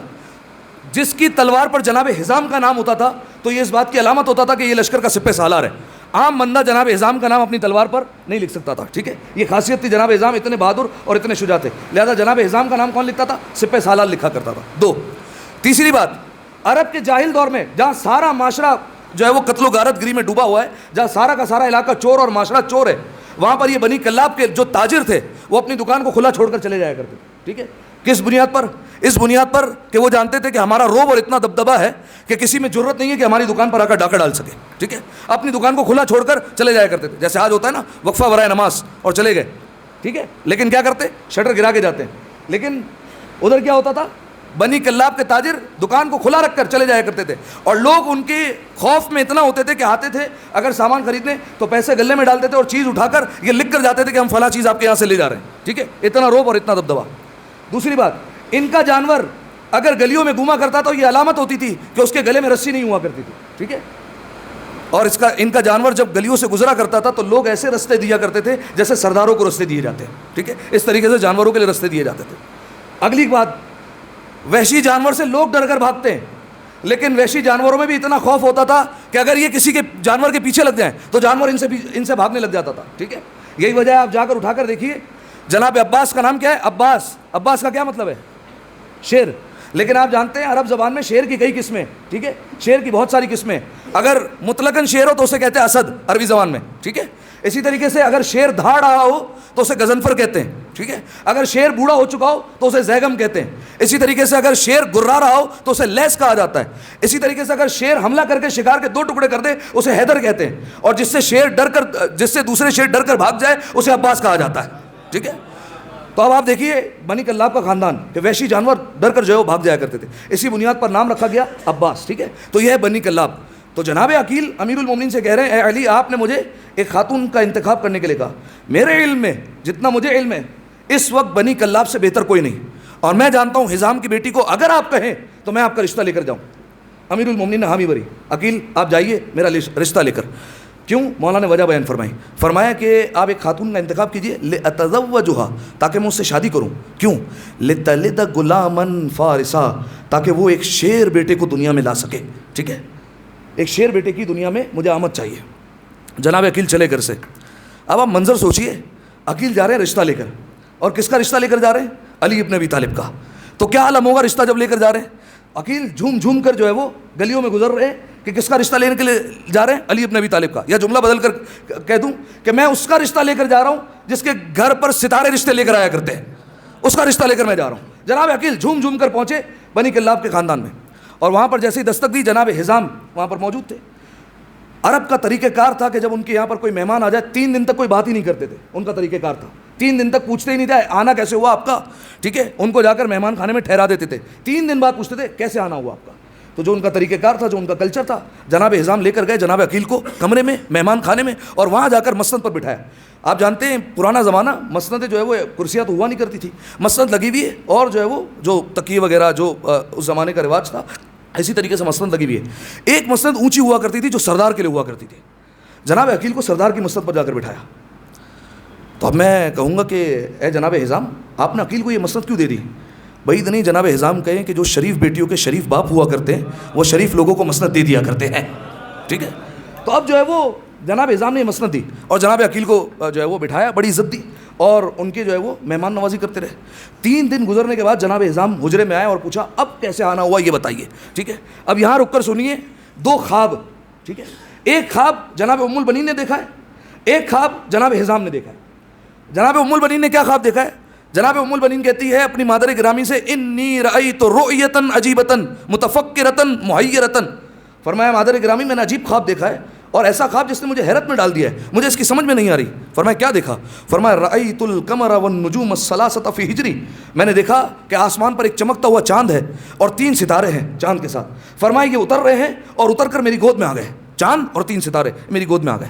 جس کی تلوار پر جناب حزام کا نام ہوتا تھا تو یہ اس بات کی علامت ہوتا تھا کہ یہ لشکر کا سپہ سالار ہے. عام بندہ جناب حزام کا نام اپنی تلوار پر نہیں لکھ سکتا تھا. ٹھیک ہے، یہ خاصیت تھی. جناب حزام اتنے بہادر اور اتنے شجاع تھے، لہذا جناب حزام کا نام کون لکھتا تھا؟ سپہ سالار لکھا کرتا تھا. دو، تیسری بات، عرب کے جاہل دور میں جہاں سارا معاشرہ جو ہے وہ قتل و غارت گری میں ڈوبا ہوا ہے، جہاں سارا کا سارا علاقہ چور اور معاشرہ چور ہے، وہاں پر یہ بنی کلاب کے جو تاجر تھے وہ اپنی دکان کو کھلا چھوڑ کر چلے جایا کرتے تھے. ٹھیک ہے، کس بنیاد پر؟ اس بنیاد پر کہ وہ جانتے تھے کہ ہمارا روب اور اتنا دبدبا ہے کہ کسی میں ضرورت نہیں ہے کہ ہماری دکان پر آ کر ڈاکہ ڈال سکے. ٹھیک ہے، اپنی دکان کو کھلا چھوڑ کر چلے جایا کرتے تھے. جیسے آج ہوتا ہے نا وقفہ برائے نماز اور چلے گئے. ٹھیک ہے، لیکن کیا کرتے؟ شٹر گرا کے جاتے ہیں. لیکن ادھر کیا ہوتا تھا؟ بنی کلاب کے تاجر دکان کو کھلا رکھ کر چلے جایا کرتے تھے اور لوگ ان کے خوف میں اتنا ہوتے تھے کہ آتے تھے اگر سامان خریدنے تو پیسے گلے میں ڈالتے تھے اور چیز اٹھا کر یہ لکھ کر جاتے تھے کہ ہم فلاں چیز آپ کے یہاں سے لے جا رہے ہیں. ٹھیک ہے، اتنا روب اور اتنا دبدبا. دوسری بات، ان کا جانور اگر گلیوں میں گھوما کرتا تو یہ علامت ہوتی تھی کہ اس کے گلے میں رسی نہیں ہوا کرتی تھی. ٹھیک ہے، اور ان کا جانور جب گلیوں سے گزرا کرتا تھا تو لوگ ایسے رستے دیا کرتے تھے جیسے سرداروں کو رستے دیے جاتے ہیں. ٹھیک ہے، اس طریقے سے جانوروں کے لیے رستے دیے جاتے تھے. اگلی بات، وحشی جانور سے لوگ ڈر کر بھاگتے ہیں، لیکن وحشی جانوروں میں بھی اتنا خوف ہوتا تھا کہ اگر یہ کسی کے جانور کے پیچھے لگ جائیں تو جانور ان سے بھاگنے لگ جاتا تھا. ٹھیک ہے، یہی وجہ ہے. آپ جا کر اٹھا کر دیکھیے جناب عباس کا نام کیا ہے؟ عباس کا کیا مطلب ہے؟ شیر. لیکن آپ جانتے ہیں عرب زبان میں شیر کی کئی قسمیں. ٹھیک ہے، شیر کی بہت ساری قسمیں. اگر مطلقاً شیر ہو تو اسے کہتے ہیں اسد عربی زبان میں. ٹھیک ہے، اسی طریقے سے اگر شیر دھاڑ رہا ہو تو اسے غضنفر کہتے ہیں. ٹھیک ہے، اگر شیر بوڑھا ہو چکا ہو تو اسے زیغم کہتے ہیں. اسی طریقے سے اگر شیر گرا رہا ہو تو اسے لیس کہا جاتا ہے. اسی طریقے سے اگر شیر حملہ کر کے شکار کے 2 ٹکڑے کر دے اسے حیدر کہتے ہیں. اور جس سے دوسرے شیر ڈر کر بھاگ جائے اسے عباس کہا جاتا ہے. ٹھیک ہے، تو اب آپ دیکھیے بنی کلاب کا خاندان کہ وحشی جانور ڈر کر جو ہے وہ بھاگ جایا کرتے تھے. اسی بنیاد پر نام رکھا گیا عباس. ٹھیک ہے، تو یہ ہے بنی کلاب. تو جناب عقیل امیر المومنین سے کہہ رہے ہیں اے علی، آپ نے مجھے ایک خاتون کا انتخاب کرنے کے لیے کہا. میرے علم میں جتنا مجھے علم ہے اس وقت بنی کلاب سے بہتر کوئی نہیں، اور میں جانتا ہوں حزام کی بیٹی کو اگر آپ کہیں تو میں آپ کا رشتہ لے کر جاؤں. امیر المومنین نے حامی بھری. عقیل آپ جائیے میرا رشتہ لے کر. کیوں؟ مولانا نے وجہ بیان فرمایا کہ آپ ایک خاتون کا انتخاب کیجئے لأتزوجها، تاکہ میں اس سے شادی کروں. کیوں؟ لتلد غلاما فارسا، تاکہ وہ ایک شیر بیٹے کو دنیا میں لا سکے. ٹھیک ہے، ایک شیر بیٹے کی دنیا میں مجھے آمد چاہیے. جناب عقیل چلے گھر سے. اب آپ منظر سوچئے، عقیل جا رہے ہیں رشتہ لے کر، اور کس کا رشتہ لے کر جا رہے ہیں؟ علی ابن ابی طالب کا. تو کیا عالم ہوگا رشتہ جب لے کر جا رہے ہیں؟ عقیل جھوم جھوم کر جو ہے وہ گلیوں میں گزر رہے ہیں کہ کس کا رشتہ لینے کے لیے جا رہے ہیں؟ علی ابن ابی طالب کا. یا جملہ بدل کر کہہ دوں کہ میں اس کا رشتہ لے کر جا رہا ہوں جس کے گھر پر ستارے رشتے لے کر آیا کرتے ہیں، اس کا رشتہ لے کر میں جا رہا ہوں. جناب عقیل جھوم جھوم کر پہنچے بنی کلاب کے خاندان میں، اور وہاں پر جیسے ہی دستک دی جناب حزام وہاں پر موجود تھے. عرب کا طریقہ کار تھا کہ جب ان کے یہاں پر کوئی مہمان آ جائے 3 دن تک کوئی بات ہی نہیں کرتے تھے. ان کا طریقہ کار تھا 3 دن تک پوچھتے ہی نہیں تھے آنا کیسے ہوا آپ کا. ٹھیک ہے، ان کو جا کر مہمان خانے میں ٹھہرا دیتے تھے. 3 دن بعد پوچھتے تھے کیسے آنا ہوا آپ کا. تو جو ان کا طریقہ کار تھا، جو ان کا کلچر تھا، جناب حزام لے کر گئے جناب عقیل کو کمرے میں مہمان خانے میں، اور وہاں جا کر مسند پر بٹھایا. آپ جانتے ہیں پرانا زمانہ مسندیں جو ہے وہ کرسیاں تو ہوا نہیں کرتی تھی، مسند لگی ہوئی ہے، اور جو ہے وہ جو تکیے وغیرہ جو اس زمانے کا رواج تھا اسی طریقے سے مسند لگی ہوئی ہے. ایک مسند اونچی ہوا کرتی تھی جو سردار کے لیے ہوا کرتی تھی. جناب عقیل کو سردار کی مسند پر جا کر بٹھایا. تو اب میں کہوں گا کہ اے جناب حزام, آپ نے عقیل کو یہ مسند کیوں دے دی؟ بعید نہیں جناب حزام کہیں کہ جو شریف بیٹیوں کے شریف باپ ہوا کرتے ہیں وہ شریف لوگوں کو مسند دے دیا کرتے ہیں. ٹھیک ہے, تو اب جو ہے وہ جناب حزام نے یہ مسند دی اور جناب عقیل کو جو ہے وہ بٹھایا, بڑی عزت دی اور ان کے جو ہے وہ مہمان نوازی کرتے رہے. 3 دن گزرنے کے بعد جناب حزام حجرے میں آئے اور پوچھا اب کیسے آنا ہوا یہ بتائیے. ٹھیک ہے, اب یہاں رک کر سنیے 2 خواب. ٹھیک ہے, ایک خواب جناب ام البنین نے دیکھا ہے, ایک خواب جناب حزام نے دیکھا ہے. جناب ام البنین نے کیا خواب دیکھا ہے؟ جناب ام البنین کہتی ہے اپنی مادر گرامی سے, انی رأیت رؤیۃ عجیبۃ متفکرۃ محیرۃ. فرمایا مادر گرامی میں نے عجیب خواب دیکھا ہے اور ایسا خواب جس نے مجھے حیرت میں ڈال دیا ہے, مجھے اس کی سمجھ میں نہیں آ رہی. فرمایا کیا دیکھا؟ فرمایا رأیت القمر والنجوم الثلاثۃ فی حجری. میں نے دیکھا کہ آسمان پر ایک چمکتا ہوا چاند ہے اور 3 ستارے ہیں چاند کے ساتھ. فرمایا یہ اتر رہے ہیں اور اتر کر میری گود میں آ گئے. چاند اور 3 ستارے میری گود میں آ گئے.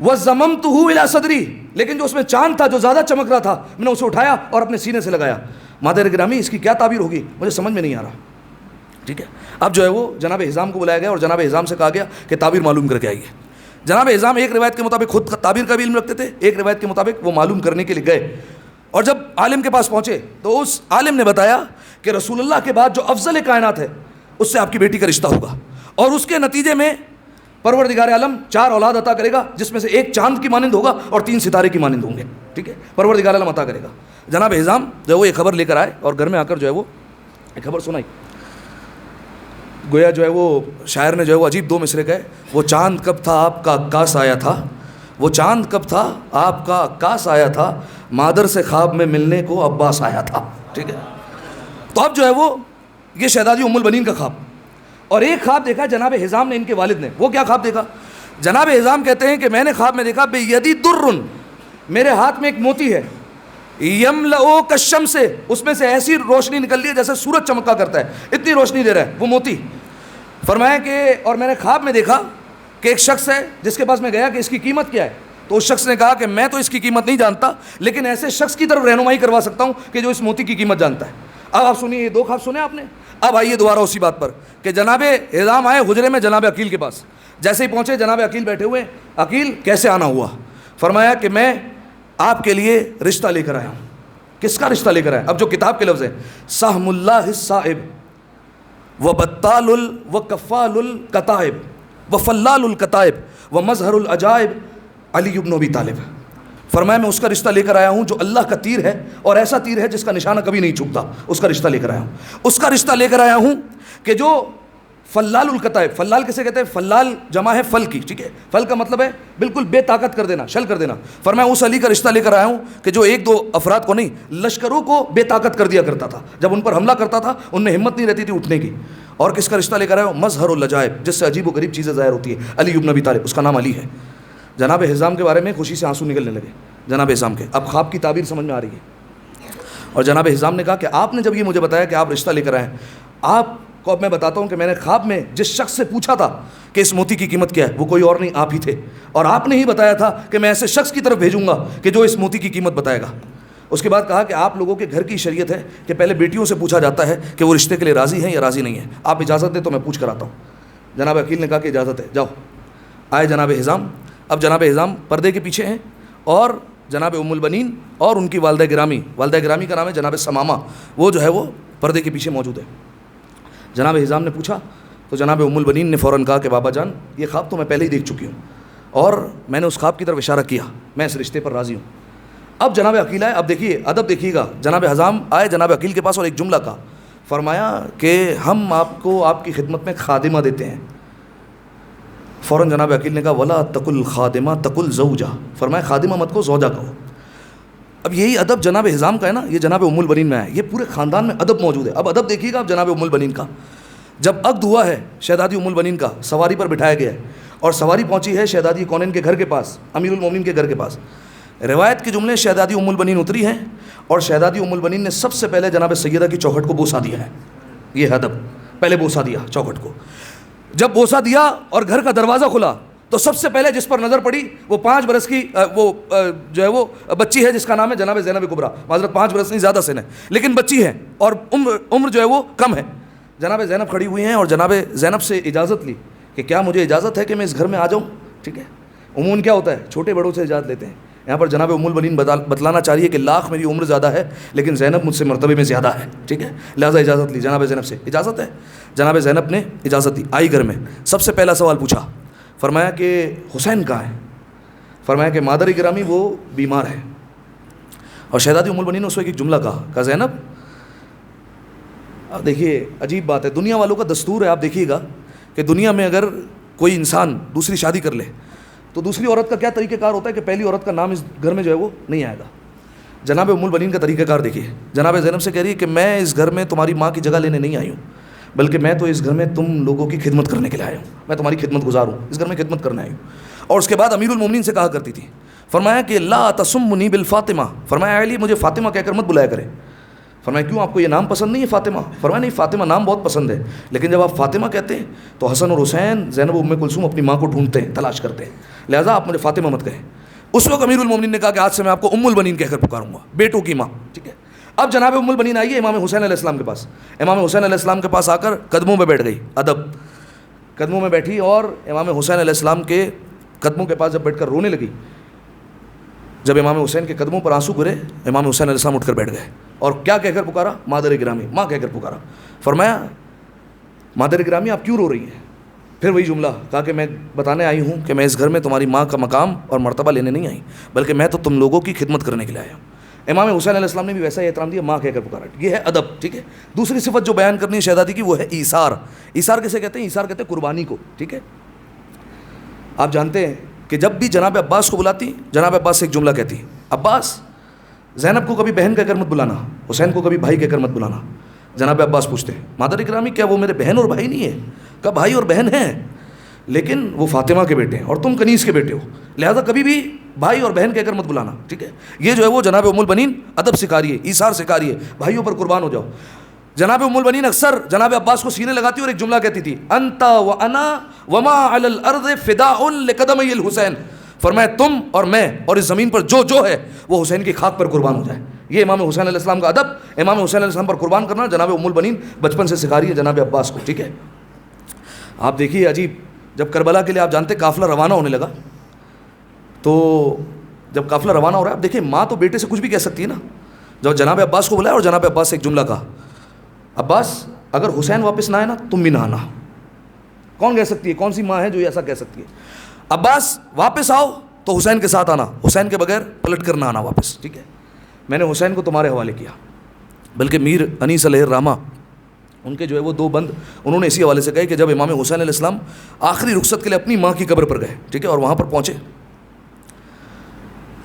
وَزَمَمْتُهُ إِلَى صَدْرِي. لیکن جو اس میں چاند تھا جو زیادہ چمک رہا تھا میں نے اسے اٹھایا اور اپنے سینے سے لگایا. مادر گرامی اس کی کیا تعبیر ہوگی مجھے سمجھ میں نہیں آ رہا. ٹھیک ہے, اب جو ہے وہ جناب حزام کو بلایا گیا اور جناب حزام سے کہا گیا کہ تعبیر معلوم کر کے آئیے. جناب حزام ایک روایت کے مطابق خود تعبیر کا بھی علم رکھتے تھے, ایک روایت کے مطابق وہ معلوم کرنے کے لیے گئے اور جب عالم کے پاس پہنچے تو اس عالم نے بتایا کہ رسول اللہ کے بعد جو افضل کائنات ہے اس سے آپ کی بیٹی کا رشتہ ہوگا اور اس کے نتیجے میں پروردگار عالم 4 اولاد عطا کرے گا جس میں سے ایک چاند کی مانند ہوگا اور 3 ستارے کی مانند ہوں گے. ٹھیک ہے, پروردگار عالم عطا کرے گا. جناب حزام جو وہ یہ خبر لے کر آئے اور گھر میں آ کر جو ہے وہ ایک خبر سنائی. گویا جو ہے وہ شاعر نے جو ہے وہ عجیب 2 مصرے کہے, وہ چاند کب تھا آپ کا عکاس آیا تھا, وہ چاند کب تھا آپ کا عکاس آیا تھا, مادر سے خواب میں ملنے کو عباس آیا تھا. ٹھیک ہے, تو اب جو ہے وہ یہ شہزادی ام البنین کا خواب اور ایک خواب دیکھا جناب حزام نے ان کے والد نے. وہ کیا خواب دیکھا؟ جناب حزام کہتے ہیں کہ میں نے خواب میں دیکھا بیدی درن, میرے ہاتھ میں ایک موتی ہے, یملؤ کالشمس سے, اس میں سے ایسی روشنی نکل رہی ہے جیسے سورج چمکا کرتا ہے, اتنی روشنی دے رہا ہے وہ موتی. فرمایا کہ اور میں نے خواب میں دیکھا کہ ایک شخص ہے جس کے پاس میں گیا کہ اس کی قیمت کیا ہے, تو اس شخص نے کہا کہ میں تو اس کی قیمت نہیں جانتا لیکن ایسے شخص کی طرف رہنمائی کروا سکتا ہوں کہ جو اس موتی کی قیمت جانتا ہے. اب آپ سنیے, یہ 2 خواب سنے آپ نے. اب آئیے دوبارہ اسی بات پر کہ جناب حزام آئے حجرے میں جناب عقیل کے پاس. جیسے ہی پہنچے جناب عقیل بیٹھے ہوئے. عقیل کیسے آنا ہوا؟ فرمایا کہ میں آپ کے لیے رشتہ لے کر آیا ہوں. کس کا رشتہ لے کر آیا؟ اب جو کتاب کے لفظ ہیں, سہم اللہ الصائب و بطال و کفال الکتائب و فلال الکتائب و مظہر العجائب علی بن ابی طالب. فرمایا میں اس کا رشتہ لے کر آیا ہوں جو اللہ کا تیر ہے اور ایسا تیر ہے جس کا نشانہ کبھی نہیں چھپتا. اس کا رشتہ لے کر آیا ہوں. اس کا رشتہ لے کر آیا ہوں کہ جو فلال الکتائب, فلال کسے کہتے ہیں؟ فلال جمع ہے فل کی. ٹھیک ہے, فل کا مطلب ہے بالکل بے طاقت کر دینا, شل کر دینا. فرمایا اس علی کا رشتہ لے کر آیا ہوں کہ جو 1-2 افراد کو نہیں لشکروں کو بے طاقت کر دیا کرتا تھا. جب ان پر حملہ کرتا تھا ان میں ہمت نہیں رہتی تھی اٹھنے کی. اور کس کا رشتہ لے کر آیا ہوں؟ مظہر العجائب, جس سے عجیب و غریب چیزیں ظاہر ہوتی ہیں, علی بن ابی طالب, اس کا نام علی ہے. جناب حزام کے بارے میں خوشی سے آنسو نکلنے لگے جناب حزام کے. اب خواب کی تعبیر سمجھ میں آ رہی ہے. اور جناب حزام نے کہا کہ آپ نے جب یہ مجھے بتایا کہ آپ رشتہ لے کر آئے, آپ کو اب میں بتاتا ہوں کہ میں نے خواب میں جس شخص سے پوچھا تھا کہ اس موتی کی قیمت کیا ہے وہ کوئی اور نہیں آپ ہی تھے, اور آپ نے ہی بتایا تھا کہ میں ایسے شخص کی طرف بھیجوں گا کہ جو اس موتی کی قیمت بتائے گا. اس کے بعد کہا کہ آپ لوگوں کے گھر کی شریعت ہے کہ پہلے بیٹیوں سے پوچھا جاتا ہے کہ وہ رشتے کے لیے راضی ہیں یا راضی نہیں ہیں. آپ اجازت دیں تو میں پوچھ کر آتا ہوں. جناب عقیل نے کہا کہ اجازت ہے, جاؤ. آئے جناب حزام. اب جناب حزام پردے کے پیچھے ہیں اور جناب ام البنین اور ان کی والدہ گرامی کا نام ہے جناب ثمامہ, وہ جو ہے وہ پردے کے پیچھے موجود ہے. جناب حزام نے پوچھا تو جناب ام البنین نے فوراً کہا کہ بابا جان یہ خواب تو میں پہلے ہی دیکھ چکی ہوں اور میں نے اس خواب کی طرف اشارہ کیا, میں اس رشتے پر راضی ہوں. اب جناب عقیل آئے. اب دیکھیے ادب دیکھیے گا. جناب حزام آئے جناب عقیل کے پاس اور ایک جملہ کہا. فرمایا کہ ہم آپ کو آپ کی خدمت میں خادمہ دیتے ہیں. فوراً جناب عقیل نے کہا ولا تقل خادمہ تقل زوجہ. فرمایا خادمہ مت کو زوجہ کہو. اب یہی ادب جناب حزام کا ہے نا, یہ جناب ام البنین میں ہے. یہ پورے خاندان میں ادب موجود ہے. اب ادب دیکھیے گا. اب جناب ام البنین کا جب عقد ہوا ہے شہزادی ام البنین کا, سواری پر بٹھایا گیا ہے اور سواری پہنچی ہے شہزادی کونین کے گھر کے پاس, امیر المومنین کے گھر کے پاس. روایت کے جملے شہزادی ام البنین اتری ہیں اور شہزادی ام البنین نے سب سے پہلے جناب سیدہ کی چوکھٹ کو بوسہ دیا ہے. یہ ادب, پہلے بوسہ دیا چوکھٹ کو. جب بوسہ دیا اور گھر کا دروازہ کھلا تو سب سے پہلے جس پر نظر پڑی وہ 5 برس کی وہ جو ہے وہ بچی ہے جس کا نام ہے جناب زینب کبریٰ. معذرت 5 برس نہیں, زیادہ سن ہے لیکن بچی ہے اور عمر جو ہے وہ کم ہے. جناب زینب کھڑی ہوئی ہیں اور جناب زینب سے اجازت لی کہ کیا مجھے اجازت ہے کہ میں اس گھر میں آ جاؤں. ٹھیک ہے, عموماً کیا ہوتا ہے, چھوٹے بڑوں سے اجازت لیتے ہیں. یہاں پر جناب ام البنین بتلانا چاہ رہی ہے کہ لاکھ میری عمر زیادہ ہے لیکن زینب مجھ سے مرتبے میں زیادہ ہے, ٹھیک ہے, لہٰذا اجازت لی جناب زینب سے. اجازت ہے, جناب زینب نے اجازت دی. آئی گھر میں, سب سے پہلا سوال پوچھا, فرمایا کہ حسین کہاں ہے؟ فرمایا کہ مادر گرامی وہ بیمار ہے. اور شہزادی ام البنین نے اس وقت ایک جملہ کہا زینب, اب دیکھیے عجیب بات ہے, دنیا والوں کا دستور ہے, آپ دیکھیے گا کہ دنیا میں اگر کوئی انسان دوسری شادی کر لے تو دوسری عورت کا کیا طریقہ کار ہوتا ہے کہ پہلی عورت کا نام اس گھر میں جو ہے وہ نہیں آئے گا. جناب ام البنین کا طریقہ کار دیکھیے, جناب زینب سے کہہ رہی ہے کہ میں اس گھر میں تمہاری ماں کی جگہ لینے نہیں آئی ہوں, بلکہ میں تو اس گھر میں تم لوگوں کی خدمت کرنے کے لیے آیا ہوں, میں تمہاری خدمت گزار ہوں, اس گھر میں خدمت کرنے آئی ہوں. اور اس کے بعد امیر المومنین سے کہا کرتی تھی, فرمایا کہ لا تسمنی بالفاطمہ, فرمایا علی مجھے فاطمہ کہہ کر مت بلایا کرے. فرمایا کیوں, آپ کو یہ نام پسند نہیں ہے فاطمہ؟ فرمایا نہیں, فاطمہ نام بہت پسند ہے, لیکن جب آپ فاطمہ کہتے ہیں تو حسن اور حسین, زینب ام کلثوم اپنی ماں کو ڈھونڈتے ہیں, تلاش کرتے ہیں, لہٰذا آپ مجھے فاطمہ مت کہیں. اس وقت امیر المومنین نے کہا کہ آج سے میں آپ کو ام البنین کہہ کر پکاروں گا, بیٹوں کی ماں, ٹھیک ہے. اب جناب ام البنین آئی ہے امام حسین علیہ السلام کے پاس. امام حسین علیہ السلام کے پاس آ کر قدموں میں بیٹھ گئی, ادب, قدموں میں بیٹھی اور امام حسین علیہ السلام کے قدموں کے پاس جب بیٹھ کر رونے لگی, جب امام حسین کے قدموں پر آنسو گرے, امام حسین علیہ السلام اٹھ کر بیٹھ گئے اور کیا کہہ کر پکارا؟ مادر گرامی, ماں کہہ کر پکارا. فرمایا مادر گرامی آپ کیوں رو رہی ہیں؟ پھر وہی جملہ کہا کہ میں بتانے آئی ہوں کہ میں اس گھر میں تمہاری ماں کا مقام اور مرتبہ لینے نہیں آئی, بلکہ میں تو تم لوگوں کی خدمت کرنے کے لیے آیا ہوں. امام حسین علیہ السلام نے بھی ویسا ہی احترام دیا, ماں کہہ کر پکارا. یہ ہے ادب, ٹھیک ہے. دوسری صفت جو بیان کرنی ہے شہزادی کی وہ ہے ایثار. ایثار کیسے کہتے ہیں؟ ایثار کہتے ہیں قربانی کو, ٹھیک ہے. آپ جانتے ہیں کہ جب بھی جناب عباس کو بلاتی, جناب عباس سے ایک جملہ کہتی, عباس زینب کو کبھی بہن کہہ کر مت بلانا, حسین کو کبھی بھائی کہہ کر مت بلانا. جناب عباس پوچھتے ہیں مادر اکرامی کیا وہ میرے بہن اور بھائی نہیں ہے؟ کہا بھائی اور بہن ہیں, لیکن وہ فاطمہ کے بیٹے ہیں اور تم کنیز کے بیٹے ہو, لہذا کبھی بھی بھائی اور بہن کہہ کر مت بلانا, ٹھیک ہے. یہ جو ہے وہ جناب ام البنین ادب سکھا رہی ہے, ایثار سکھا رہی ہے, بھائیوں پر قربان ہو جاؤ. جناب ام البنین اکثر جناب عباس کو سینے لگاتی اور ایک جملہ کہتی تھی, انت وانا وما علی الارض فداء لقدمی الحسین. فرمایا تم اور میں اور اس زمین پر جو ہے وہ حسین کی خاک پر قربان ہو جائے. یہ امام حسین علیہ السلام کا ادب, امام حسین علیہ السلام پر قربان کرنا جناب ام البنین بچپن سے سکھا رہی ہے جناب عباس کو, ٹھیک ہے. آپ دیکھیے عجیب, جب کربلا کے لیے آپ جانتے قافلہ روانہ ہونے لگا, تو جب قافلہ روانہ ہو رہا ہے, آپ دیکھیں ماں تو بیٹے سے کچھ بھی کہہ سکتی ہے نا. جب جناب عباس کو بلایا اور جناب عباس سے ایک جملہ کہا, عباس اگر حسین واپس نہ آئے نا تم بھی نہ آنا. کون کہہ سکتی ہے, کون سی ماں ہے جو ایسا کہہ سکتی ہے؟ عباس واپس آؤ تو حسین کے ساتھ آنا, حسین کے بغیر پلٹ کر نہ آنا واپس, ٹھیک ہے. میں نے حسین کو تمہارے حوالے کیا, بلکہ میر انیس علیہ الرحمہ ان کے جو ہے وہ 2 بند انہوں نے اسی حوالے سے کہے کہ جب امام حسین علیہ السلام آخری رخصت کے لیے اپنی ماں کی قبر پر گئے, ٹھیک ہے, اور وہاں پر پہنچے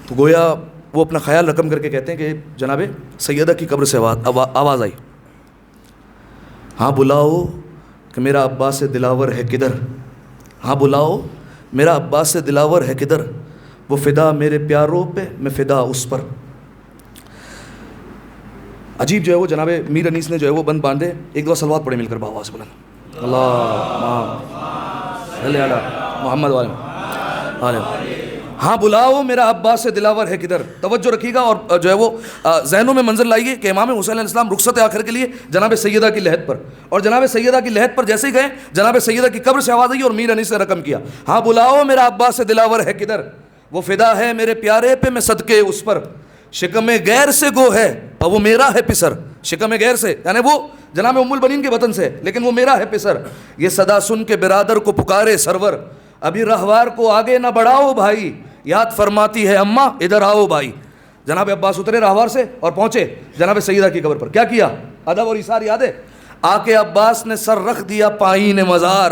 تو گویا وہ اپنا خیال رقم کر کے کہتے ہیں کہ جناب سیدہ کی قبر سے آواز آئی, ہاں بلاؤ کہ میرا عباس دلاور ہے کدھر, ہاں بلاؤ میرا عباس دلاور ہے کدھر, وہ فدا میرے پیاروں پہ میں فدا اس پر. عجیب جو ہے وہ جناب میر انیس نے جو ہے وہ بند باندھے, ایک دو صلوات پڑھے مل کر بآواز بلند, اللہ صلی علی محمد علیہ. ہاں بلاؤ میرا عباس دلاور ہے کدھر. توجہ رکھیے گا اور جو ہے وہ ذہنوں میں منظر لائیے کہ امام حسین علیہ السلام رخصت آخر کے لیے جناب سیدہ کی لحد پر, اور جناب سیدہ کی لحد پر جیسے ہی گئے جناب سیدہ کی قبر سے آواز آئی اور میر انیس نے رقم کیا, ہاں بلاؤ میرا عباس دلاور ہے کدھر, وہ فدا ہے میرے پیارے پہ میں صدقے اس پر, شکم غیر سے گو ہے اور وہ میرا ہے پسر. شکم غیر سے یعنی وہ جناب ام البنین کے وطن سے, لیکن وہ میرا ہے پسر. یہ صدا سن کے برادر کو پکارے سرور, ابھی رہوار کو آگے نہ بڑھاؤ بھائی, یاد فرماتی ہے اماں ادھر آؤ بھائی. جناب عباس اترے راہوار سے اور پہنچے جناب سیدہ کی قبر پر. کیا کیا؟ ادب اور ایثار یاد ہے. آ کے عباس نے سر رکھ دیا پائین مزار.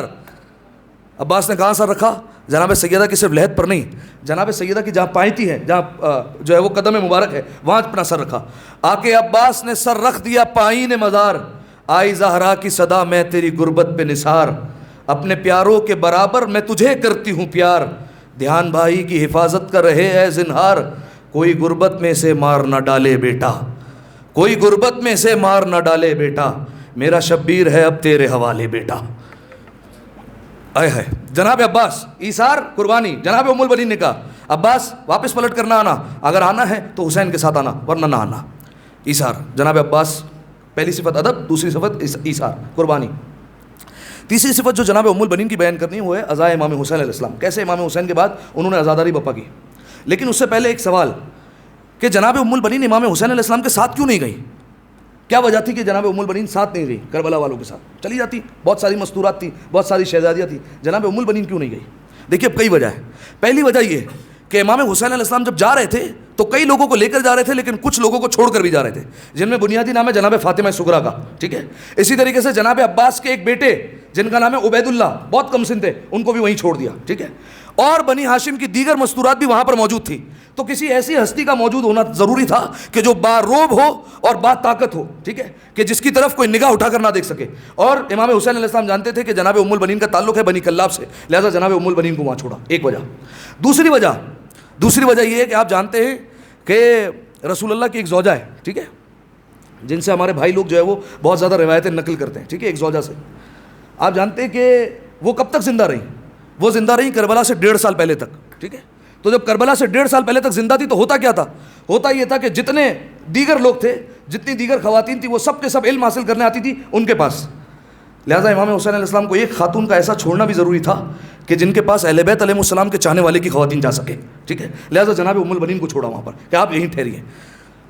عباس نے کہاں سر رکھا؟ جناب سیدہ کی صرف لحد پر نہیں, جناب سیدہ کی جہاں پائنتی ہے, جہاں جو ہے وہ قدم مبارک ہے, وہاں اپنا سر رکھا. آ کے عباس نے سر رکھ دیا پائین مزار, آئی زہرا کی صدا میں تیری غربت پہ نثار, اپنے پیاروں کے برابر میں تجھے کرتی ہوں پیار, دھیان بھائی کی حفاظت کر رہے ہے زنہار, کوئی غربت میں سے مار نہ ڈالے بیٹا, کوئی غربت میں سے مار نہ ڈالے بیٹا, میرا شبیر ہے اب تیرے حوالے بیٹا. آئے ہے جناب عباس ایثار قربانی. جناب ام البنین نے کہا عباس واپس پلٹ کر نہ آنا, اگر آنا ہے تو حسین کے ساتھ آنا ورنہ نہ آنا. ایثار جناب عباس, پہلی صفت ادب, دوسری صفت ایثار قربانی. تیسری صفت جو جناب ام البنین کی بیان کرنی ہے وہ ہے عزا امام حسین علیہ السلام. کیسے امام حسین کے بعد انہوں نے عزاداری بپا کی. لیکن اس سے پہلے ایک سوال کہ جناب ام البنین امام حسین علیہ السلام کے ساتھ کیوں نہیں گئی؟ کیا وجہ تھی کہ جناب ام البنین ساتھ نہیں گئی؟ کربلا والوں کے ساتھ چلی جاتی, بہت ساری مستورات تھیں, بہت ساری شہزادیاں تھیں, جناب ام البنین کیوں نہیں گئی؟ دیکھیے اب کئی وجہ ہے. پہلی وجہ یہ کہ امام حسین علیہ السلام جب جا رہے تھے تو کئی لوگوں کو لے کر جا رہے تھے, لیکن کچھ لوگوں کو چھوڑ کر بھی جا رہے تھے, جن میں بنیادی نام ہے جناب فاطمہ صغریٰ کا. ٹھیک ہے, اسی طریقے سے جناب عباس کے ایک بیٹے جن کا نام ہے عبید اللہ, بہت کم سن تھے, ان کو بھی وہیں چھوڑ دیا. ٹھیک ہے, اور بنی ہاشم کی دیگر مستورات بھی وہاں پر موجود تھی. تو کسی ایسی ہستی کا موجود ہونا ضروری تھا کہ جو باروب ہو اور با طاقت ہو, ٹھیک ہے, کہ جس کی طرف کوئی نگاہ اٹھا کر نہ دیکھ سکے. اور امام حسین علیہ السلام جانتے تھے کہ جناب ام البنین کا تعلق ہے بنی کلاب سے, لہذا جناب ام البنین کو وہاں چھوڑا. ایک وجہ. دوسری وجہ یہ ہے کہ آپ جانتے ہیں کہ رسول اللہ کی ایک زوجہ ہے, ٹھیک ہے, جن سے ہمارے بھائی لوگ جو ہے وہ بہت زیادہ روایتیں نقل کرتے ہیں. ٹھیک ہے, ایک زوجہ سے آپ جانتے ہیں کہ وہ کب تک زندہ رہیں؟ وہ زندہ رہیں کربلا سے 1.5 سال پہلے تک. ٹھیک ہے, تو جب کربلا سے 1.5 سال پہلے تک زندہ تھی تو ہوتا کیا تھا؟ ہوتا یہ تھا کہ جتنے دیگر لوگ تھے, جتنی دیگر خواتین تھیں, وہ سب کے سب علم حاصل کرنے آتی تھی ان کے پاس. لہٰذا امام حسین علیہ السلام کو ایک خاتون کا ایسا چھوڑنا بھی ضروری تھا کہ جن کے پاس اہل بیت علیہ السلام کے چاہنے والے کی خواتین جا سکے. ٹھیک ہے, لہٰذا جناب ام البنین کو چھوڑا وہاں پر کہ آپ یہیں ٹھہریے.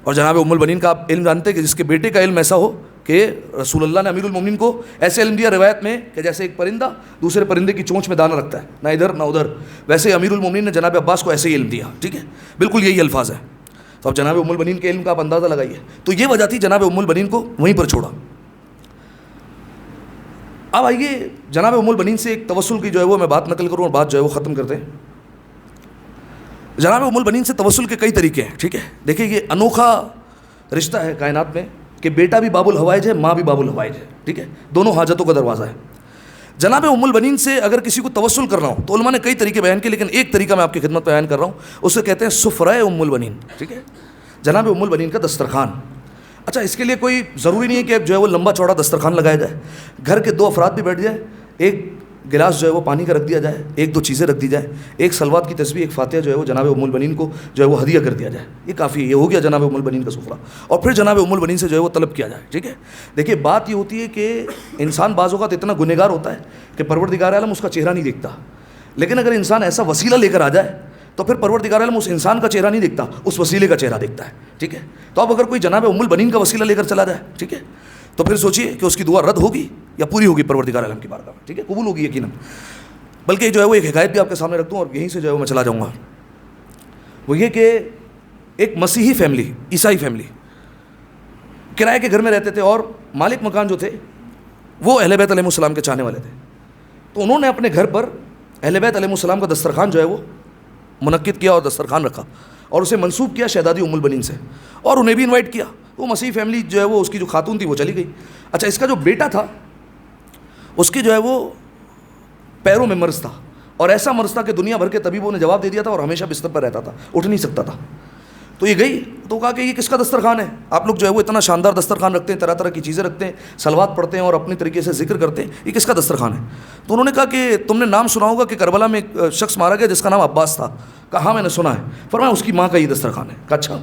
اور جناب ام البنین کا آپ علم جانتے کہ جس کے بیٹے کا علم ایسا ہو کہ رسول اللہ نے امیر المومنین کو ایسے علم دیا روایت میں کہ جیسے ایک پرندہ دوسرے پرندے کی چونچ میں دانہ رکھتا ہے, نہ ادھر نہ ادھر, ویسے امیر المومنین نے جناب عباس کو ایسے ہی علم دیا. ٹھیک ہے, بالکل یہی الفاظ ہے. تو اب جناب ام البنین کے علم کا آپ اندازہ لگائیے. تو یہ وجہ تھی جناب ام البنین کو وہیں پر چھوڑا. اب آئیے جناب ام البنین سے ایک توسل کی جو ہے وہ میں بات نقل کروں اور بات جو ہے وہ ختم کرتے ہیں. جناب ام البنین سے توسل کے کئی طریقے ہیں. ٹھیک ہے, دیکھیے یہ انوکھا رشتہ ہے کائنات میں کہ بیٹا بھی باب الحوائج ہے, ماں بھی باب الحوائج ہے. ٹھیک ہے, دونوں حاجتوں کا دروازہ ہے. جناب ام البنین سے اگر کسی کو توسل کرنا ہو تو علماء نے کئی طریقے بیان کیے, لیکن ایک طریقہ میں آپ کی خدمت میں بیان کر رہا ہوں, اسے کہتے ہیں سفرۂ ام البنین. ٹھیک ہے, جناب ام البنین کا دسترخوان. اچھا, اس کے لیے کوئی ضروری نہیں ہے کہ جو ہے وہ لمبا چوڑا دسترخوان لگایا جائے. گھر کے 2 افراد بھی بیٹھ جائے, ایک گلاس جو ہے وہ پانی کا رکھ دیا جائے, 1-2 چیزیں رکھ دی جائے, ایک سلوات کی تسبیح, ایک فاتحہ جو ہے وہ جناب ام البنین کو جو ہے وہ ہدیہ کر دیا جائے, یہ کافی ہے. یہ ہو گیا جناب ام البنین کا سفرہ. اور پھر جناب ام البنین سے جو ہے وہ طلب کیا جائے. ٹھیک ہے, دیکھیے بات یہ ہوتی ہے کہ انسان بعض اوقات اتنا گنہگار ہوتا ہے کہ پروردگار عالم اس کا چہرہ نہیں دیکھتا, لیکن اگر انسان ایسا وسیلہ لے کر آ جائے تو پھر پروردگار عالم اس انسان کا چہرہ نہیں دیکھتا, اس وسیلے کا چہرہ دیکھتا ہے. ٹھیک ہے, تو اب اگر کوئی جناب ام البنین کا وسیلہ لے کر چلا جائے, ٹھیک ہے, تو پھر سوچیے کہ اس کی دعا رد ہوگی یا پوری ہوگی پروردگار عالم کی بارگاہ میں. ٹھیک ہے, قبول ہوگی یقیناً. بلکہ جو ہے وہ ایک حکایت بھی آپ کے سامنے رکھ دوں اور یہیں سے جو ہے وہ میں چلا جاؤں گا. وہ یہ کہ ایک مسیحی فیملی, عیسائی فیملی کرائے کے گھر میں رہتے تھے, اور مالک مکان جو تھے وہ اہل بیت علیہ السلام کے چاہنے والے تھے. تو انہوں نے اپنے گھر پر اہل بیت علیہ السلام کا دسترخوان جو ہے وہ منعقد کیا اور دسترخوان رکھا, اور اسے منسوب کیا شہزادی ام البنین سے, اور انہیں بھی انوائٹ کیا. وہ مسیحی فیملی جو ہے وہ اس کی جو خاتون تھی وہ چلی گئی. اچھا, اس کا جو بیٹا تھا اس کی جو ہے وہ پیروں میں مرض تھا, اور ایسا مرض تھا کہ دنیا بھر کے طبیبوں نے جواب دے دیا تھا, اور ہمیشہ بستر پر رہتا تھا, اٹھ نہیں سکتا تھا. تو یہ گئی تو کہا کہ یہ کس کا دسترخوان ہے؟ آپ لوگ جو ہے وہ اتنا شاندار دسترخوان رکھتے ہیں, طرح طرح کی چیزیں رکھتے ہیں, صلوات پڑھتے ہیں اور اپنے طریقے سے ذکر کرتے ہیں, یہ کس کا دسترخوان ہے؟ تو انہوں نے کہا کہ تم نے نام سنا ہوگا کہ کربلا میں ایک شخص مارا گیا جس کا نام عباس تھا. کہا ہاں میں نے سنا ہے. فرمایا اس کی ماں کا یہ دسترخوان ہے. کہا اچھا.